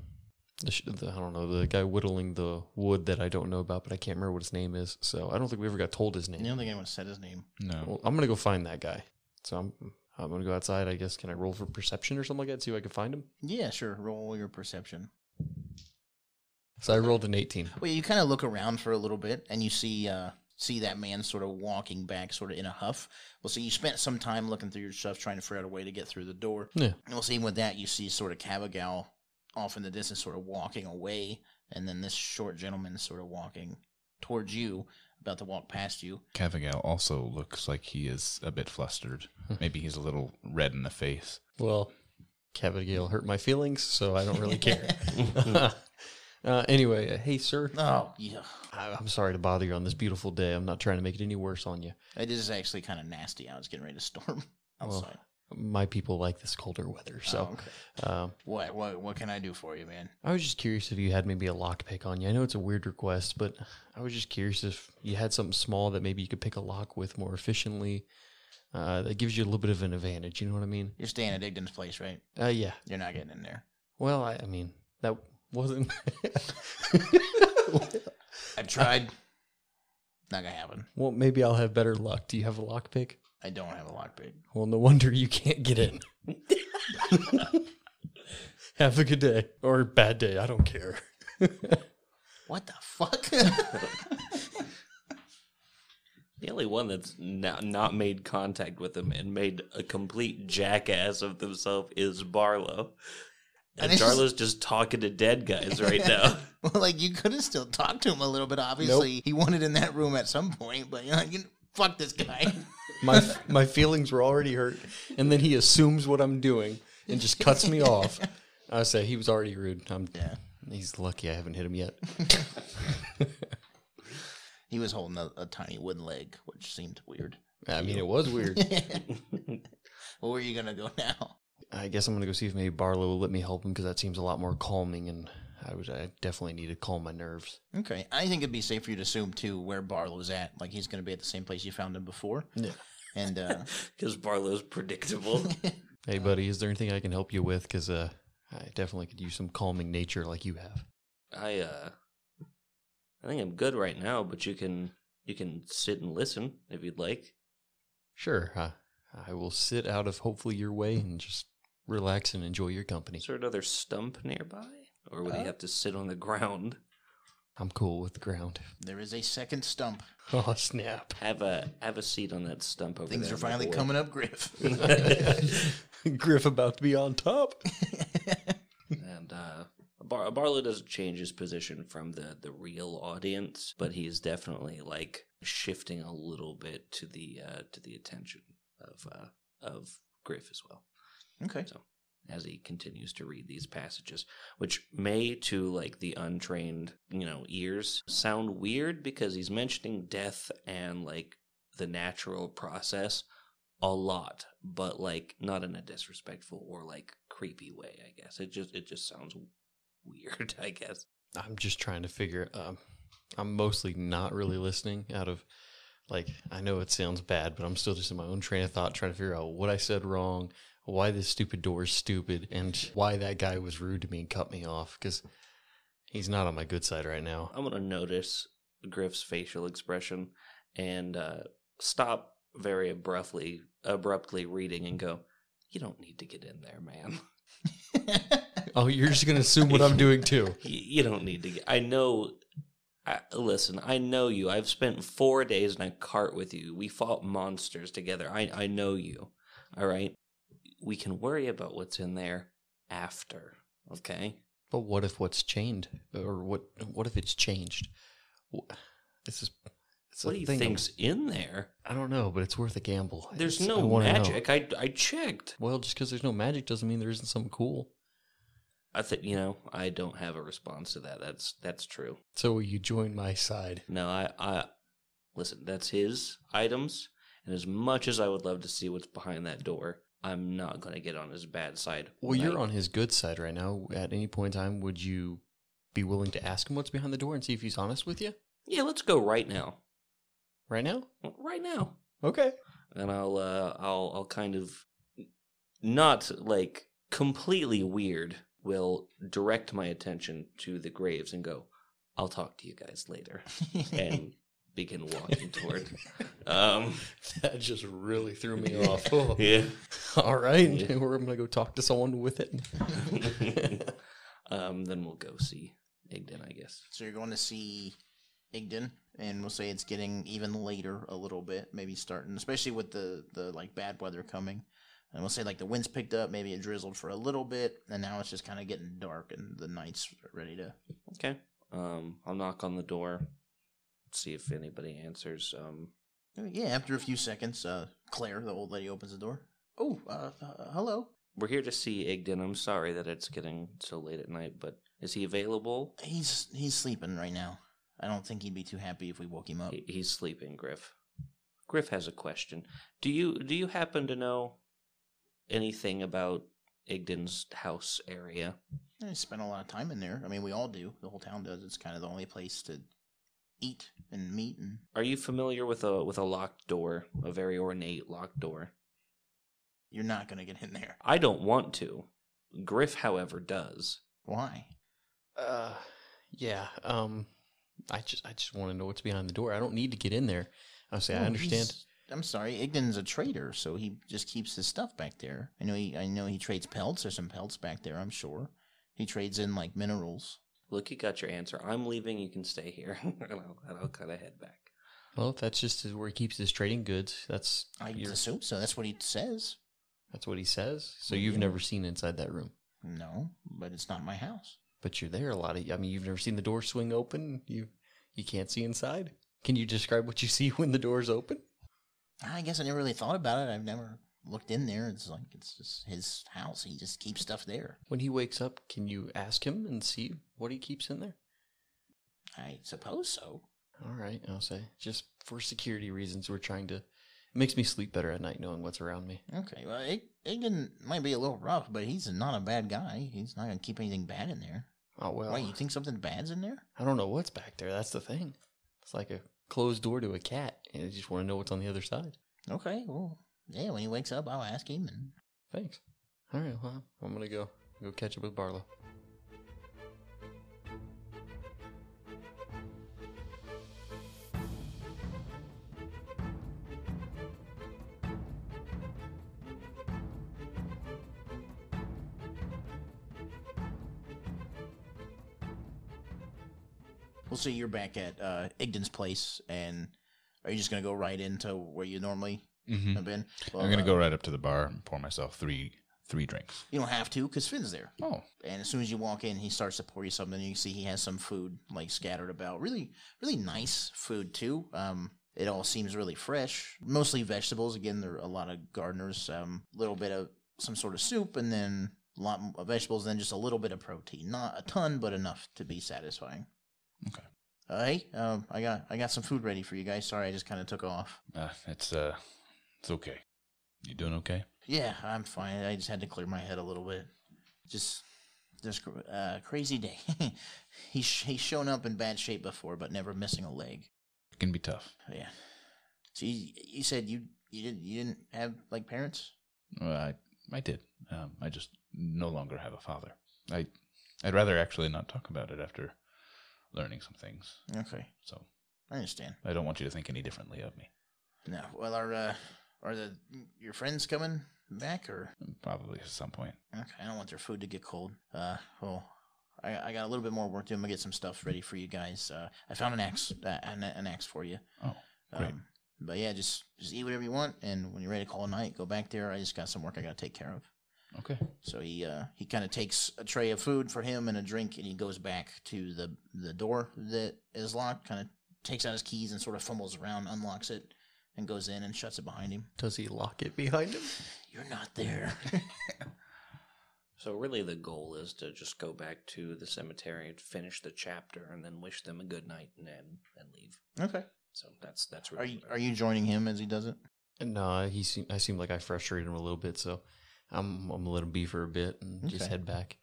don't know, the guy whittling the wood that I don't know about, but I can't remember what his name is. So I don't think we ever got told his name. I don't think anyone said his name. No. Well, I'm going to go find that guy. So I'm going to go outside, I guess. Can I roll for perception or something like that, see if I can find him? Yeah, sure. Roll your perception. So I rolled an 18. Well, you kind of look around for a little bit, and you see that man sort of walking back sort of in a huff. Well, so you spent some time looking through your stuff, trying to figure out a way to get through the door. Yeah. And we'll see with that, you see sort of Kavagal off in the distance sort of walking away, and then this short gentleman sort of walking towards you, about to walk past you. Kavagal also looks like he is a bit flustered. Maybe he's a little red in the face. Well, Kavagal hurt my feelings, so I don't really care. Anyway, hey, sir. Oh, yeah. I'm sorry to bother you on this beautiful day. I'm not trying to make it any worse on you. It is actually kind of nasty. I was getting ready to storm outside. Well, my people like this colder weather, so. Oh, okay. What can I do for you, man? I was just curious if you had maybe a lockpick on you. I know it's a weird request, but I was just curious if you had something small that maybe you could pick a lock with more efficiently. That gives you a little bit of an advantage. You know what I mean? You're staying at Igden's place, right? Yeah. You're not getting in there. Well, I mean, that wasn't. I tried. Not gonna happen. Well, maybe I'll have better luck. Do you have a lockpick? I don't have a lockpick. Well, no wonder you can't get in. Have a good day. Or bad day. I don't care. What the fuck? The only one that's not made contact with him and made a complete jackass of themselves is Barlowe. And Jarla's just talking to dead guys right now. Well, like, you could have still talked to him a little bit, obviously. Nope. He wanted in that room at some point, but fuck this guy. My feelings were already hurt, and then he assumes what I'm doing and just cuts me off. I say he was already rude. Yeah. He's lucky I haven't hit him yet. He was holding a tiny wooden leg, which seemed weird. I mean, it was weird. Well, where are you going to go now? I guess I'm going to go see if maybe Barlowe will let me help him, because that seems a lot more calming, and I definitely need to calm my nerves. Okay. I think it'd be safe for you to assume, too, where Barlow's at. Like, he's going to be at the same place you found him before. Yeah. And, because Barlow's predictable. Hey, buddy, is there anything I can help you with? Because I definitely could use some calming nature like you have. I think I'm good right now, but you can sit and listen if you'd like. Sure. I will sit out of hopefully your way and just relax and enjoy your company. Is there another stump nearby? Or would he have to sit on the ground? I'm cool with the ground. there is a second stump. Oh, snap. Have a seat on that stump over there. Things are my finally boy. coming up, Grif. Grif about to be on top. And Barlowe doesn't change his position from the real audience, but he's definitely like shifting a little bit to the attention of Grif as well. Okay. So as he continues to read these passages, which may to like the untrained, ears sound weird because he's mentioning death and like the natural process a lot, but like not in a disrespectful or like creepy way, I guess. It just sounds weird, I guess. I'm just trying to figure. I'm mostly not really listening out of, like, I know it sounds bad, but I'm still just in my own train of thought trying to figure out what I said wrong, why this stupid door is stupid, and why that guy was rude to me and cut me off, because he's not on my good side right now. I'm going to notice Grif's facial expression and stop very abruptly reading and go, you don't need to get in there, man. Oh, you're just going to assume what I'm doing too. You don't need to get... Listen, I know you. I've spent 4 days in a cart with you. We fought monsters together. I know you. All right? We can worry about what's in there after, okay? But what if what's chained? Or what if it's changed? It's what do you think's in there? I don't know, but it's worth a gamble. There's no magic. I checked. Well, just because there's no magic doesn't mean there isn't something cool. I think, I don't have a response to that. That's true. So will you join my side? No, I listen, that's his items, and as much as I would love to see what's behind that door, I'm not going to get on his bad side. Well, you're on his good side right now. At any point in time, would you be willing to ask him what's behind the door and see if he's honest with you? Yeah, let's go right now. Right now? Right now. Okay. And I'll kind of not like completely weird. Will direct my attention to the graves and go, I'll talk to you guys later. And begin walking toward. That just really threw me off. Oh. Yeah. All right. Yeah. We're going to go talk to someone with it. Then we'll go see Igden, I guess. So you're going to see Igden, and we'll say it's getting even later a little bit, maybe starting, especially with the like bad weather coming. And we'll say like the wind's picked up, maybe it drizzled for a little bit, and now it's just kind of getting dark, and the night's ready to. Okay. I'll knock on the door, see if anybody answers. Yeah, after a few seconds, Claire, the old lady, opens the door. Oh, hello. We're here to see Igden. I'm sorry that it's getting so late at night, but is he available? He's sleeping right now. I don't think he'd be too happy if we woke him up. He's sleeping, Grif. Grif has a question. Do you happen to know anything about Igden's house area? I spent a lot of time in there. I mean, we all do. The whole town does. It's kind of the only place to eat and meet. And are you familiar with a locked door, a very ornate locked door? You're not going to get in there. I don't want to. Grif, however, does. Why? Yeah. I just want to know what's behind the door. I don't need to get in there. I understand. I'm sorry, Igden's a trader, so he just keeps his stuff back there. I know he trades pelts. There's some pelts back there, I'm sure. He trades in like minerals. Look, you got your answer. I'm leaving. You can stay here. and I'll kind of head back. Well, if that's just where he keeps his trading goods, I assume so. That's what he says. That's what he says? So you've never seen inside that room? No, but it's not my house. But you're there a lot. You've never seen the door swing open? You can't see inside? Can you describe what you see when the door's open? I guess I never really thought about it. I've never looked in there. It's like it's just his house. He just keeps stuff there. When he wakes up, can you ask him and see what he keeps in there? I suppose so. All right, I'll say. Just for security reasons, we're trying to... It makes me sleep better at night knowing what's around me. Okay, well, Igden might be a little rough, but he's not a bad guy. He's not going to keep anything bad in there. Oh, well. Why, you think something bad's in there? I don't know what's back there. That's the thing. It's like a closed door to a cat, and I just want to know what's on the other side. Okay, well, yeah, when he wakes up, I'll ask him. And... Thanks. All right, well, I'm going to go catch up with Barlowe. We'll see you're back at Igden's place, and are you just going to go right into where you normally have been? Well, I'm going to go right up to the bar and pour myself three drinks. You don't have to, because Finn's there. Oh. And as soon as you walk in, he starts to pour you something. You can see he has some food, like, scattered about. Really, really nice food, too. It all seems really fresh. Mostly vegetables. Again, there are a lot of gardeners. Little bit of some sort of soup, and then a lot of vegetables, and then just a little bit of protein. Not a ton, but enough to be satisfying. Okay. Hey, I got some food ready for you guys. Sorry, I just kind of took off. It's okay. You doing okay? Yeah, I'm fine. I just had to clear my head a little bit. Just crazy day. He's shown up in bad shape before, but never missing a leg. It can be tough. Yeah. So you said you didn't have like parents? I did. I just no longer have a father. I'd rather actually not talk about it after learning some things. Okay. So I understand. I don't want you to think any differently of me. No. Well, are your friends coming back or? Probably at some point. Okay. I don't want their food to get cold. Well, I got a little bit more work to do. I'm gonna get some stuff ready for you guys. I found an axe for you. Oh, great. But yeah, just eat whatever you want, and when you're ready to call a night, go back there. I just got some work I gotta take care of. Okay. So he kind of takes a tray of food for him and a drink, and he goes back to the door that is locked, kind of takes out his keys and sort of fumbles around, unlocks it, and goes in and shuts it behind him. Does he lock it behind him? You're not there. So really the goal is to just go back to the cemetery and finish the chapter and then wish them a good night and leave. Okay. So that's really Are you joining him as he does it? No, I seem like I frustrated him a little bit, so I'm gonna let him be for a bit and just head back.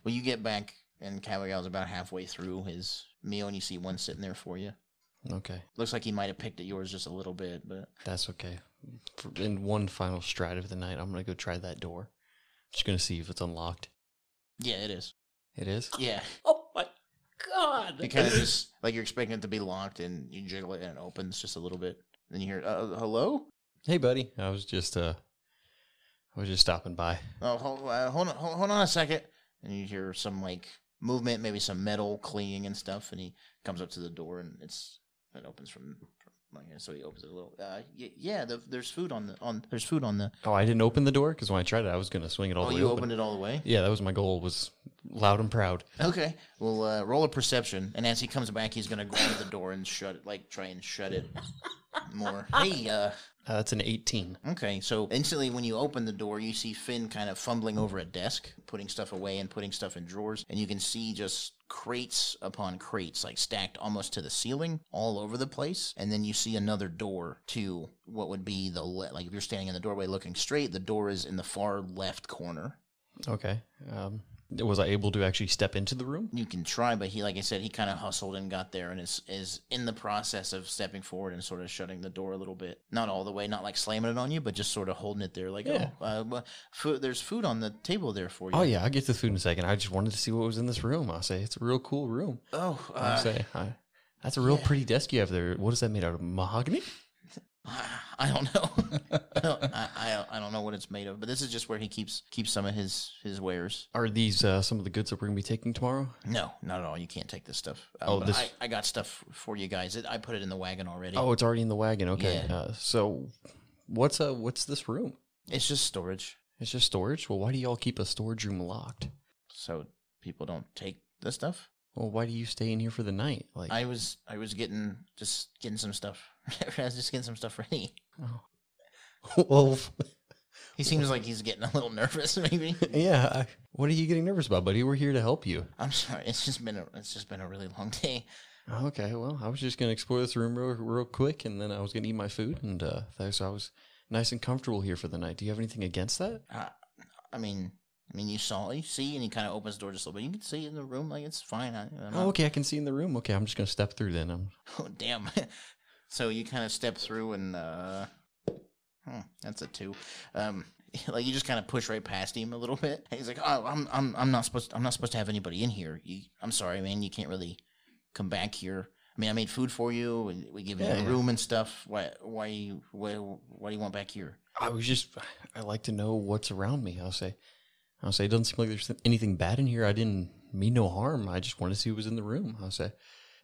Well, you get back, and Kavagal's about halfway through his meal, and you see one sitting there for you. Okay. Looks like he might have picked at yours just a little bit, but That's okay. In one final stride of the night, I'm gonna go try that door. Just gonna see if it's unlocked. yeah, it is. It is? Yeah. Oh my God! You kind of just, like, you're expecting it to be locked, and you jiggle it, and it opens just a little bit. Then you hear, hello? Hey, buddy. I was just stopping by. Oh, hold on a second. And you hear some, like, movement, maybe some metal cleaning and stuff, and he comes up to the door, and it opens from like, so he opens it a little. There's food on the. Oh, I didn't open the door because when I tried it, I was going to swing it all the way you open. opened it all the way? Yeah, that was my goal. Was loud and proud. Okay, well, roll a perception, and as he comes back, he's going to grab the door and shut it, like try and shut it more. Hey, that's an 18. Okay, so instantly when you open the door, you see Finn kind of fumbling over a desk, putting stuff away and putting stuff in drawers, and you can see just crates upon crates, like stacked almost to the ceiling, all over the place. And then you see another door to what would be like if you're standing in the doorway looking straight, the door is in the far left corner. Okay. Was I able to actually step into the room? You can try, but he, like I said, he kind of hustled and got there and is in the process of stepping forward and sort of shutting the door a little bit. Not all the way, not like slamming it on you, but just sort of holding it there like, there's food on the table there for you. Oh, yeah, I'll get to the food in a second. I just wanted to see what was in this room. I'll say it's a real cool room. That's a real pretty desk you have there. What is that made out of? Mahogany? I don't know. I don't know what it's made of, but this is just where he keeps some of his wares. Are these some of the goods that we're going to be taking tomorrow? No, not at all. You can't take this stuff. I got stuff for you guys. I put it in the wagon already. Oh, it's already in the wagon. Okay. Yeah. So what's this room? It's just storage. It's just storage? Well, why do y'all keep a storage room locked? So people don't take the stuff? Well, why do you stay in here for the night? Like I was getting some stuff. I was just getting some stuff ready. Oh. Well, he seems like he's getting a little nervous, maybe. Yeah. What are you getting nervous about, buddy? We're here to help you. I'm sorry. It's just been a really long day. Okay. Well, I was just gonna explore this room real quick, and then I was gonna eat my food, and so I was nice and comfortable here for the night. Do you have anything against that? I mean, you see, and he kind of opens the door just a little bit. You can see in the room, like, it's fine. Okay, I can see in the room. Okay, I'm just going to step through then. Oh, damn. So you kind of step through and, that's a 2. Like, you just kind of push right past him a little bit. And he's like, oh, I'm not supposed to have anybody in here. I'm sorry, man, you can't really come back here. I mean, I made food for you, and we give you a room and stuff. Why do you want back here? I like to know what's around me. I'll say it doesn't seem like there's anything bad in here. I didn't mean no harm. I just wanted to see who was in the room. I'll say,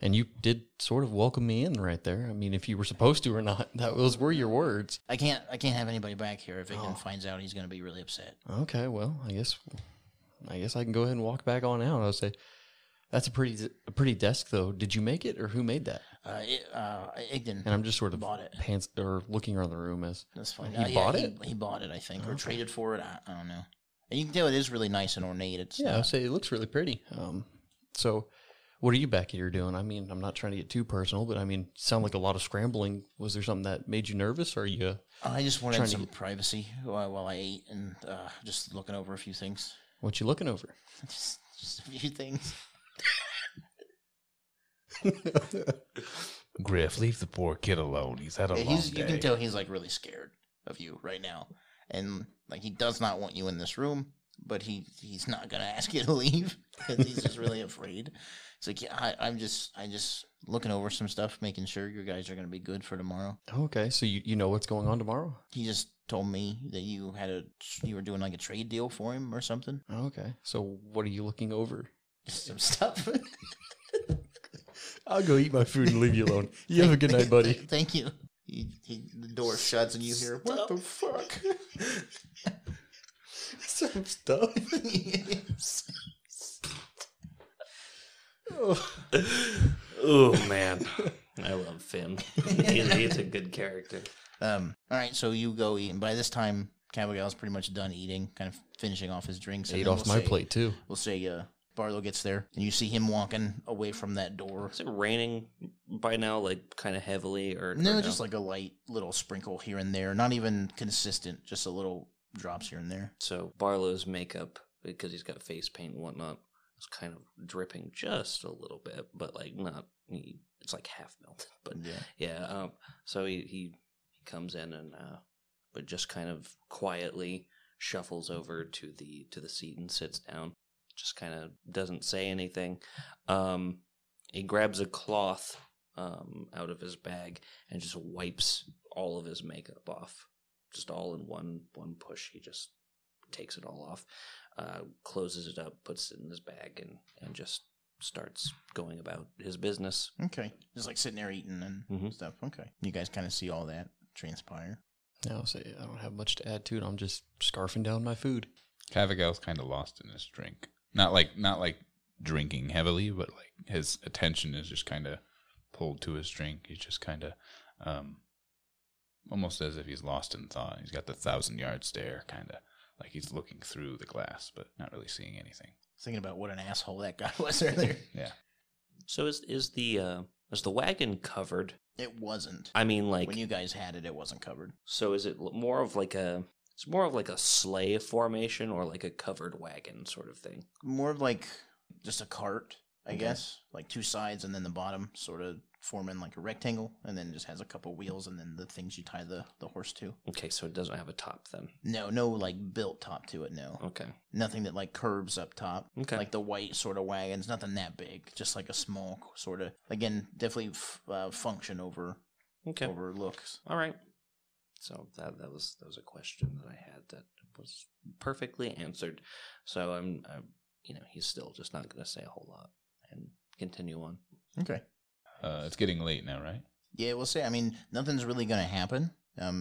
and you did sort of welcome me in right there. I mean, if you were supposed to or not, those were your words. I can't have anybody back here. If Ignan finds out, he's going to be really upset. Okay, well, I guess I can go ahead and walk back on out. I'll say, that's a pretty desk though. Did you make it, or who made that? Ignan. And I'm just sort of bought it. Looking around the room as that's fine. He bought it. He bought it, I think, or traded for it. I don't know. And you can tell it is really nice and ornate. I'll say it looks really pretty. So what are you back here doing? I mean, I'm not trying to get too personal, but I mean, sound like a lot of scrambling. Was there something that made you nervous, or are you? I just wanted some privacy while I ate, and just looking over a few things. What you looking over? just a few things. Grif, leave the poor kid alone. He's had a long day. You can tell he's like really scared of you right now, and like he does not want you in this room, but he's not gonna ask you to leave because he's just really afraid. It's like, yeah, I'm just looking over some stuff, making sure you guys are gonna be good for tomorrow. Okay, so you know what's going on tomorrow? He just told me that you were doing like a trade deal for him or something. Okay, so what are you looking over? Just some stuff. I'll go eat my food and leave you alone. You have a good night, buddy. Thank you. The door shuts and you hear, what the fuck? Some stuff. Oh, man. I love Finn. He's a good character. All right, so you go eat. And by this time, Kavagal's pretty much done eating, kind of finishing off his drinks. Ate off my plate, too. We'll say Barlowe gets there, and you see him walking away from that door. Is it raining by now, like kind of heavily, or no? Just like a light little sprinkle here and there. Not even consistent, just a little drops here and there. So Barlowe's makeup, because he's got face paint and whatnot, is kind of dripping just a little bit, but like not. It's like half melted, but yeah. So he comes in and but just kind of quietly shuffles over to the seat and sits down. Just kind of doesn't say anything. he grabs a cloth out of his bag and just wipes all of his makeup off. Just all in one push. He just takes it all off, closes it up, puts it in his bag, and just starts going about his business. Okay. Just like sitting there eating and stuff. Okay. You guys kind of see all that transpire. I'll say I don't have much to add to it. I'm just scarfing down my food. Kavagal's kind of lost in his drink. Not like drinking heavily, but like his attention is just kind of pulled to his drink. He's just kind of almost as if he's lost in thought. He's got the 1,000-yard stare, kind of like he's looking through the glass, but not really seeing anything. Thinking about what an asshole that guy was earlier. Yeah. So is the wagon covered? It wasn't. I mean, like when you guys had it, it wasn't covered. So is it more of like a sleigh formation or like a covered wagon sort of thing? More of like just a cart, I guess. Like two sides and then the bottom sort of forming like a rectangle, and then just has a couple wheels and then the things you tie the horse to. Okay, so it doesn't have a top then? No like built top to it, no. Okay. Nothing that like curves up top. Okay. Like the white sort of wagons, nothing that big. Just like a small sort of, again, definitely function over looks. All right. So that was a question that I had that was perfectly answered. So I'm he's still just not going to say a whole lot and continue on. Okay. It's getting late now, right? Yeah, we'll say. I mean, nothing's really going to happen.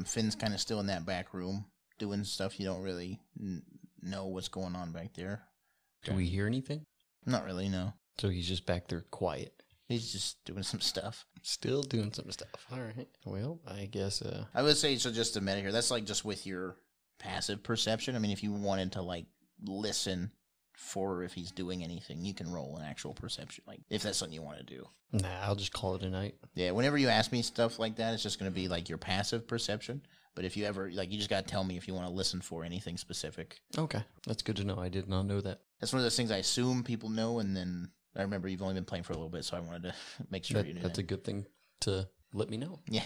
Finn's kind of still in that back room doing stuff. You don't really know what's going on back there. Do we hear anything? Not really, no. So he's just back there quiet. He's just doing some stuff. Still doing some stuff. All right. Well, I guess... I would say, so just a minute here, that's like just with your passive perception. I mean, if you wanted to like listen for if he's doing anything, you can roll an actual perception, like if that's something you want to do. Nah, I'll just call it a night. Yeah, whenever you ask me stuff like that, it's just going to be like your passive perception. But if you ever, like, you just got to tell me if you want to listen for anything specific. Okay, that's good to know. I did not know that. That's one of those things I assume people know, and then I remember you've only been playing for a little bit, so I wanted to make sure you knew that's that. a good thing to let me know. Yeah.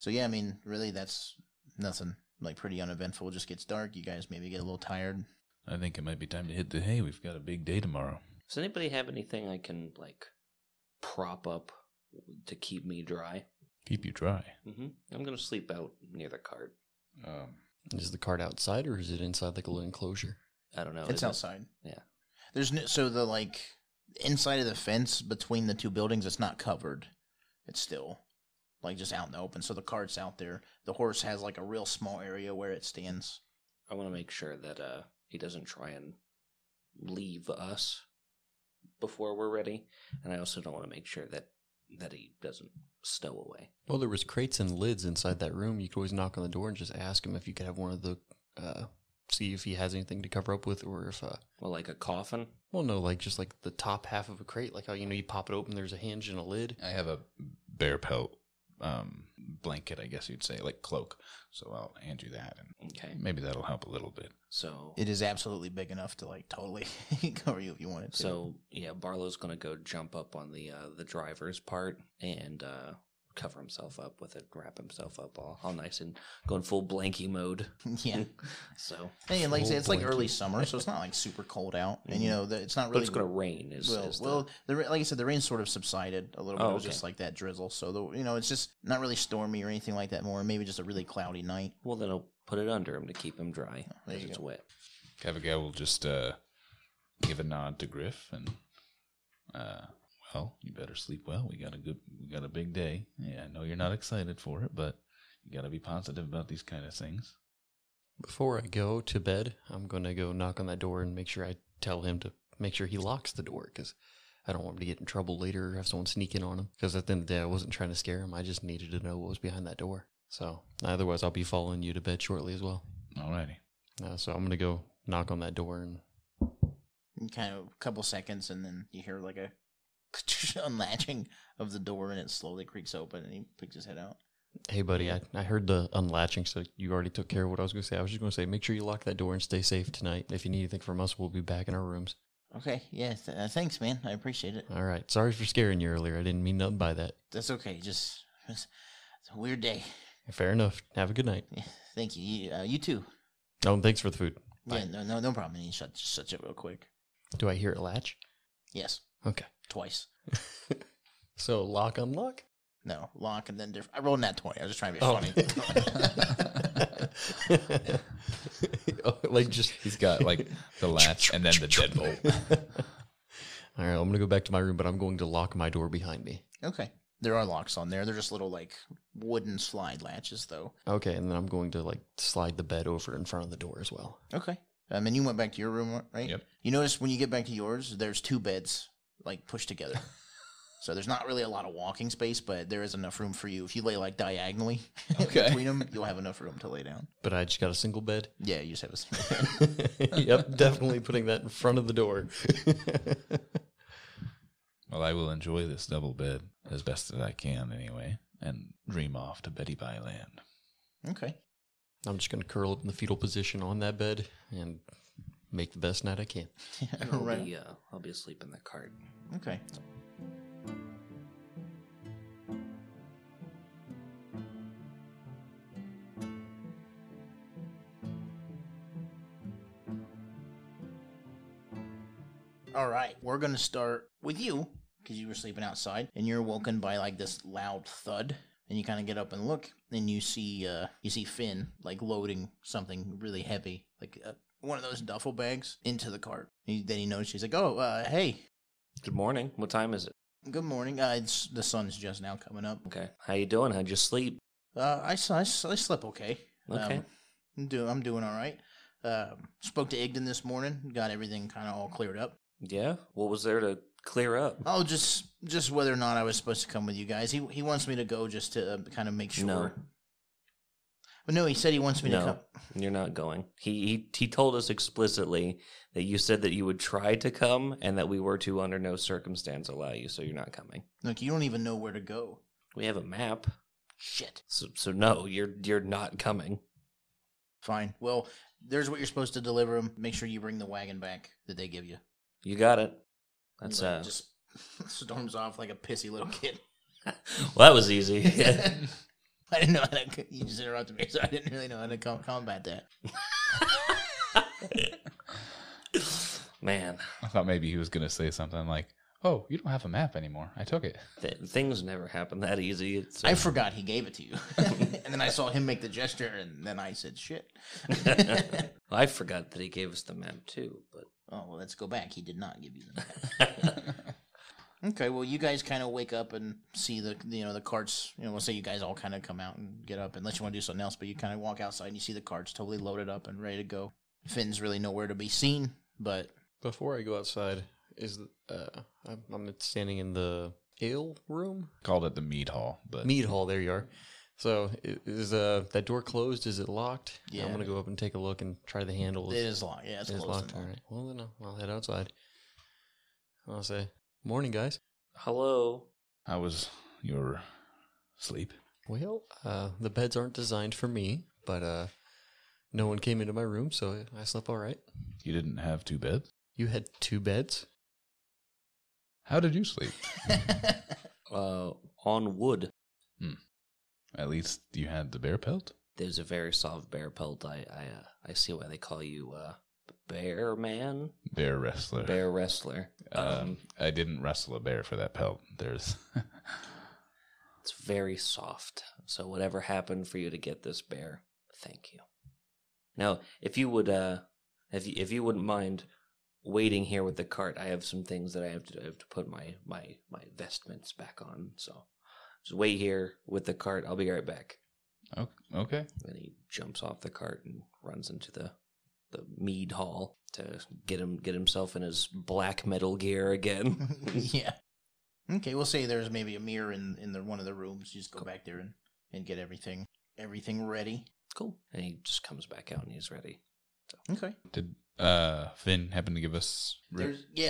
So, yeah, I mean, really, that's nothing, like, pretty uneventful. It just gets dark. You guys maybe get a little tired. I think it might be time to hit the hay. We've got a big day tomorrow. Does anybody have anything I can, like, prop up to keep me dry? Keep you dry. Mm-hmm. I'm going to sleep out near the cart. Is the cart outside or is it inside like a little enclosure? I don't know. It's outside. Yeah. There's no, so the, like, inside of the fence between the two buildings, it's not covered. It's still, like, just out in the open. So the cart's out there. The horse has, like, a real small area where it stands. I want to make sure that he doesn't try and leave us before we're ready. And I also don't want to make sure that he doesn't stow away. Well, there was crates and lids inside that room. You could always knock on the door and just ask him if you could have one of the, see if he has anything to cover up with, or if, well, like a coffin? Well, no, like just like the top half of a crate, like how, you pop it open, there's a hinge and a lid. I have a bear pelt blanket, I guess you'd say, like cloak. So I'll hand you that, and okay, maybe that'll help a little bit. So it is absolutely big enough to like totally cover you if you wanted to. So yeah, Barlow's gonna go jump up on the driver's part and cover himself up with it, wrap himself up all nice and going full blankie mode. Yeah. So and like I said, it's like early summer, so it's not like super cold out, and it's not really. But it's gonna rain. Like I said, the rain sort of subsided a little bit. It was just like that drizzle, so it's just not really stormy or anything like that. More maybe just a really cloudy night. Well, then I'll put it under him to keep him dry because it's wet. Kavagal will just give a nod to Grif and. Well, you better sleep well. We got a big day. Yeah, I know you're not excited for it, but you got to be positive about these kind of things. Before I go to bed, I'm going to go knock on that door and make sure I tell him to make sure he locks the door, because I don't want him to get in trouble later or have someone sneak in on him. Because at the end of the day, I wasn't trying to scare him. I just needed to know what was behind that door. So otherwise, I'll be following you to bed shortly as well. Alrighty. So I'm going to go knock on that door and kind of a couple seconds, and then you hear like a unlatching of the door, and it slowly creaks open, and he picks his head out. Hey, buddy, I heard the unlatching, so you already took care of what I was going to say. I was just going to say, make sure you lock that door and stay safe tonight. If you need anything from us, we'll be back in our rooms. Okay, yeah, thanks, man. I appreciate it. All right. Sorry for scaring you earlier. I didn't mean nothing by that. That's okay. It's a weird day. Fair enough. Have a good night. Yeah, thank you. You too. Oh, and thanks for the food. Bye. Yeah, no problem. You shut it real quick. Do I hear it latch? Yes. Okay. Twice. So lock, unlock? No, lock and then different. I rolled that 20. I was just trying to be funny. Like just He's got like the latch and then the deadbolt. All right, I'm going to go back to my room, but I'm going to lock my door behind me. Okay. There are locks on there. They're just little like wooden slide latches though. Okay, and then I'm going to like slide the bed over in front of the door as well. Okay. And you went back to your room, right? Yep. You notice when you get back to yours, there's 2 beds like pushed together. So there's not really a lot of walking space, but there is enough room for you. If you lay like diagonally between them, you'll have enough room to lay down. But I just got a single bed? Yeah, you just have a single bed. Yep, definitely putting that in front of the door. Well, I will enjoy this double bed as best as I can anyway, and dream off to Betty Bye Land. Okay. I'm just going to curl up in the fetal position on that bed and make the best night I can. Right. I'll be asleep in the cart. Okay. All right, we're going to start with you because you were sleeping outside and you're woken by like this loud thud, and you kind of get up and look, and you see Finn like loading something really heavy, like one of those duffel bags, into the cart. Then he notices, he's like, "Oh, hey, Good morning. What time is it? good morning. It's the sun's just now coming up. Okay. How you doing? How'd you sleep? I slept okay. Okay. I'm doing all right. Spoke to Igden this morning. Got everything kind of all cleared up. Yeah? What was there to clear up? Oh, just whether or not I was supposed to come with you guys. He wants me to go just to kind of make sure. No. But no, he said he wants me to No, come. you're not going. He told us explicitly that you said that you would try to come and that we were to under no circumstance allow you, so you're not coming. Look, you don't even know where to go. We have a map. Shit. So no, you're not coming. Fine. Well, there's what you're supposed to deliver him. Make sure you bring the wagon back that they give you. You got it. That's He, like, just storms off like a pissy little kid. well, that was easy. I didn't know how to. You just interrupted me, so I didn't really know how to combat that. Man, I thought maybe he was going to say something like, "Oh, you don't have a map anymore. I took it." things never happen that easy. It's, I forgot he gave it to you. And then I saw him make the gesture, and then I said, shit. I forgot that he gave us the map too, but Oh, well, let's go back. He did not give you the map. Okay, well, you guys kind of wake up and see the carts. We'll say you guys all kind of come out and get up, unless you want to do something else, but you kind of walk outside and you see the carts totally loaded up and ready to go. Finn's really nowhere to be seen, but... Before I go outside, I'm standing in the ale room? Called it the mead hall, but Mead hall, there you are. So is that door closed? Is it locked? Yeah. I'm going to go up and take a look and try the handle. It is locked. Yeah, it's It is closed. locked. All right. Well, then I'll head outside. I'll say, morning, guys. hello. how was your sleep? Well, the beds aren't designed for me, but no one came into my room, so I slept all right. You didn't have 2 beds? You had 2 beds? How did you sleep? On wood. At least you had the bear pelt? There's a very soft bear pelt. I see why they call you bear man, Bear wrestler. bear wrestler. I didn't wrestle a bear for that pelt. There's... It's very soft. So whatever happened for you to get this bear, thank you. Now, if you would, if you wouldn't mind waiting here with the cart, I have some things that I have to put my vestments back on. So just wait here with the cart. I'll be right back. Okay. And he jumps off the cart and runs into the mead hall to get himself in his black metal gear again. Yeah. Okay, we'll say there's maybe a mirror in one of the rooms. You just go back there and get everything ready. Cool. And he just comes back out and he's ready. Okay. Did Finn happen to give us...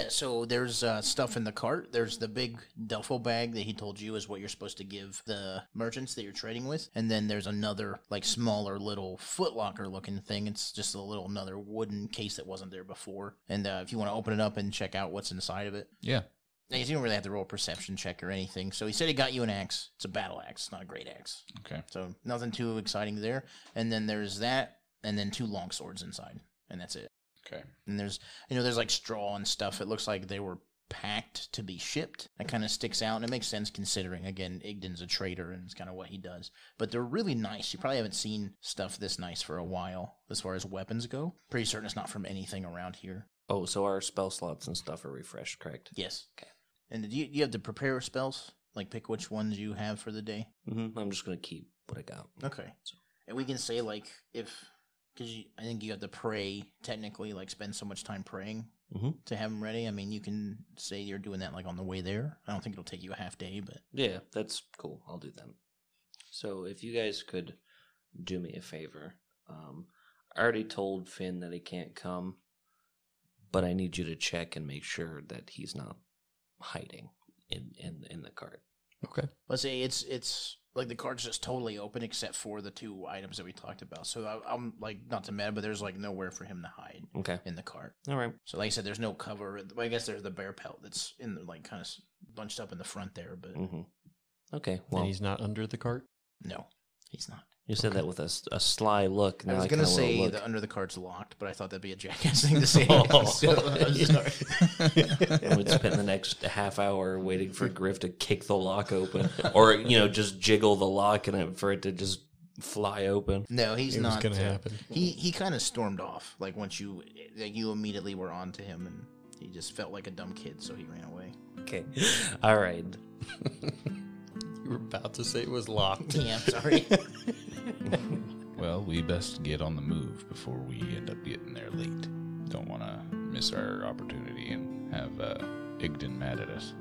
So there's stuff in the cart. There's the big duffel bag that he told you is what you're supposed to give the merchants that you're trading with. And then there's another, like, smaller little footlocker-looking thing. It's just another wooden case that wasn't there before. And if you want to open it up and check out what's inside of it. Yeah. You don't really have to roll a perception check or anything. So he said he got you an axe. It's a battle axe. It's not a great axe. Okay. So nothing too exciting there. And then there's that, and then 2 long swords inside. And that's it. Okay. And there's like straw and stuff. It looks like they were packed to be shipped. That kind of sticks out, and it makes sense considering, again, Igden's a trader, and it's kind of what he does. But they're really nice. You probably haven't seen stuff this nice for a while as far as weapons go. Pretty certain it's not from anything around here. Oh, so our spell slots and stuff are refreshed, correct? Yes. Okay. And do you have to prepare spells? Like, pick which ones you have for the day? Mm-hmm. I'm just going to keep what I got. Okay. And we can say, like, because I think you have to pray, technically, like, spend so much time praying to have them ready. I mean, you can say you're doing that, like, on the way there. I don't think it'll take you a half day, but... Yeah, that's cool. I'll do that. So if you guys could do me a favor. I already told Finn that he can't come, but I need you to check and make sure that he's not hiding in the cart. Okay. Let's say it's like the cart's just totally open except for the 2 items that we talked about. So I'm like, not to meta, but there's like nowhere for him to hide in the cart. All right. So like I said, there's no cover. Well, I guess there's the bear pelt that's in the, like, kind of bunched up in the front there, but Okay. Well, And he's not under the cart? no, he's not. you said that with a sly look. I Now was going to kinda wanna say look. the under the cart's locked, but I thought that'd be a jackass thing to say. So I'm sorry. I would spend the next half hour waiting for Grif to kick the lock open, or just jiggle the lock and for it to just fly open. No, he's It was not. going to happen. He kind of stormed off. Like once you immediately were on to him, and he just felt like a dumb kid, so he ran away. Okay, all right. You were about to say it was locked. Yeah, I'm sorry. Well, we best get on the move before we end up getting there late. Don't want to miss our opportunity and have Igden mad at us.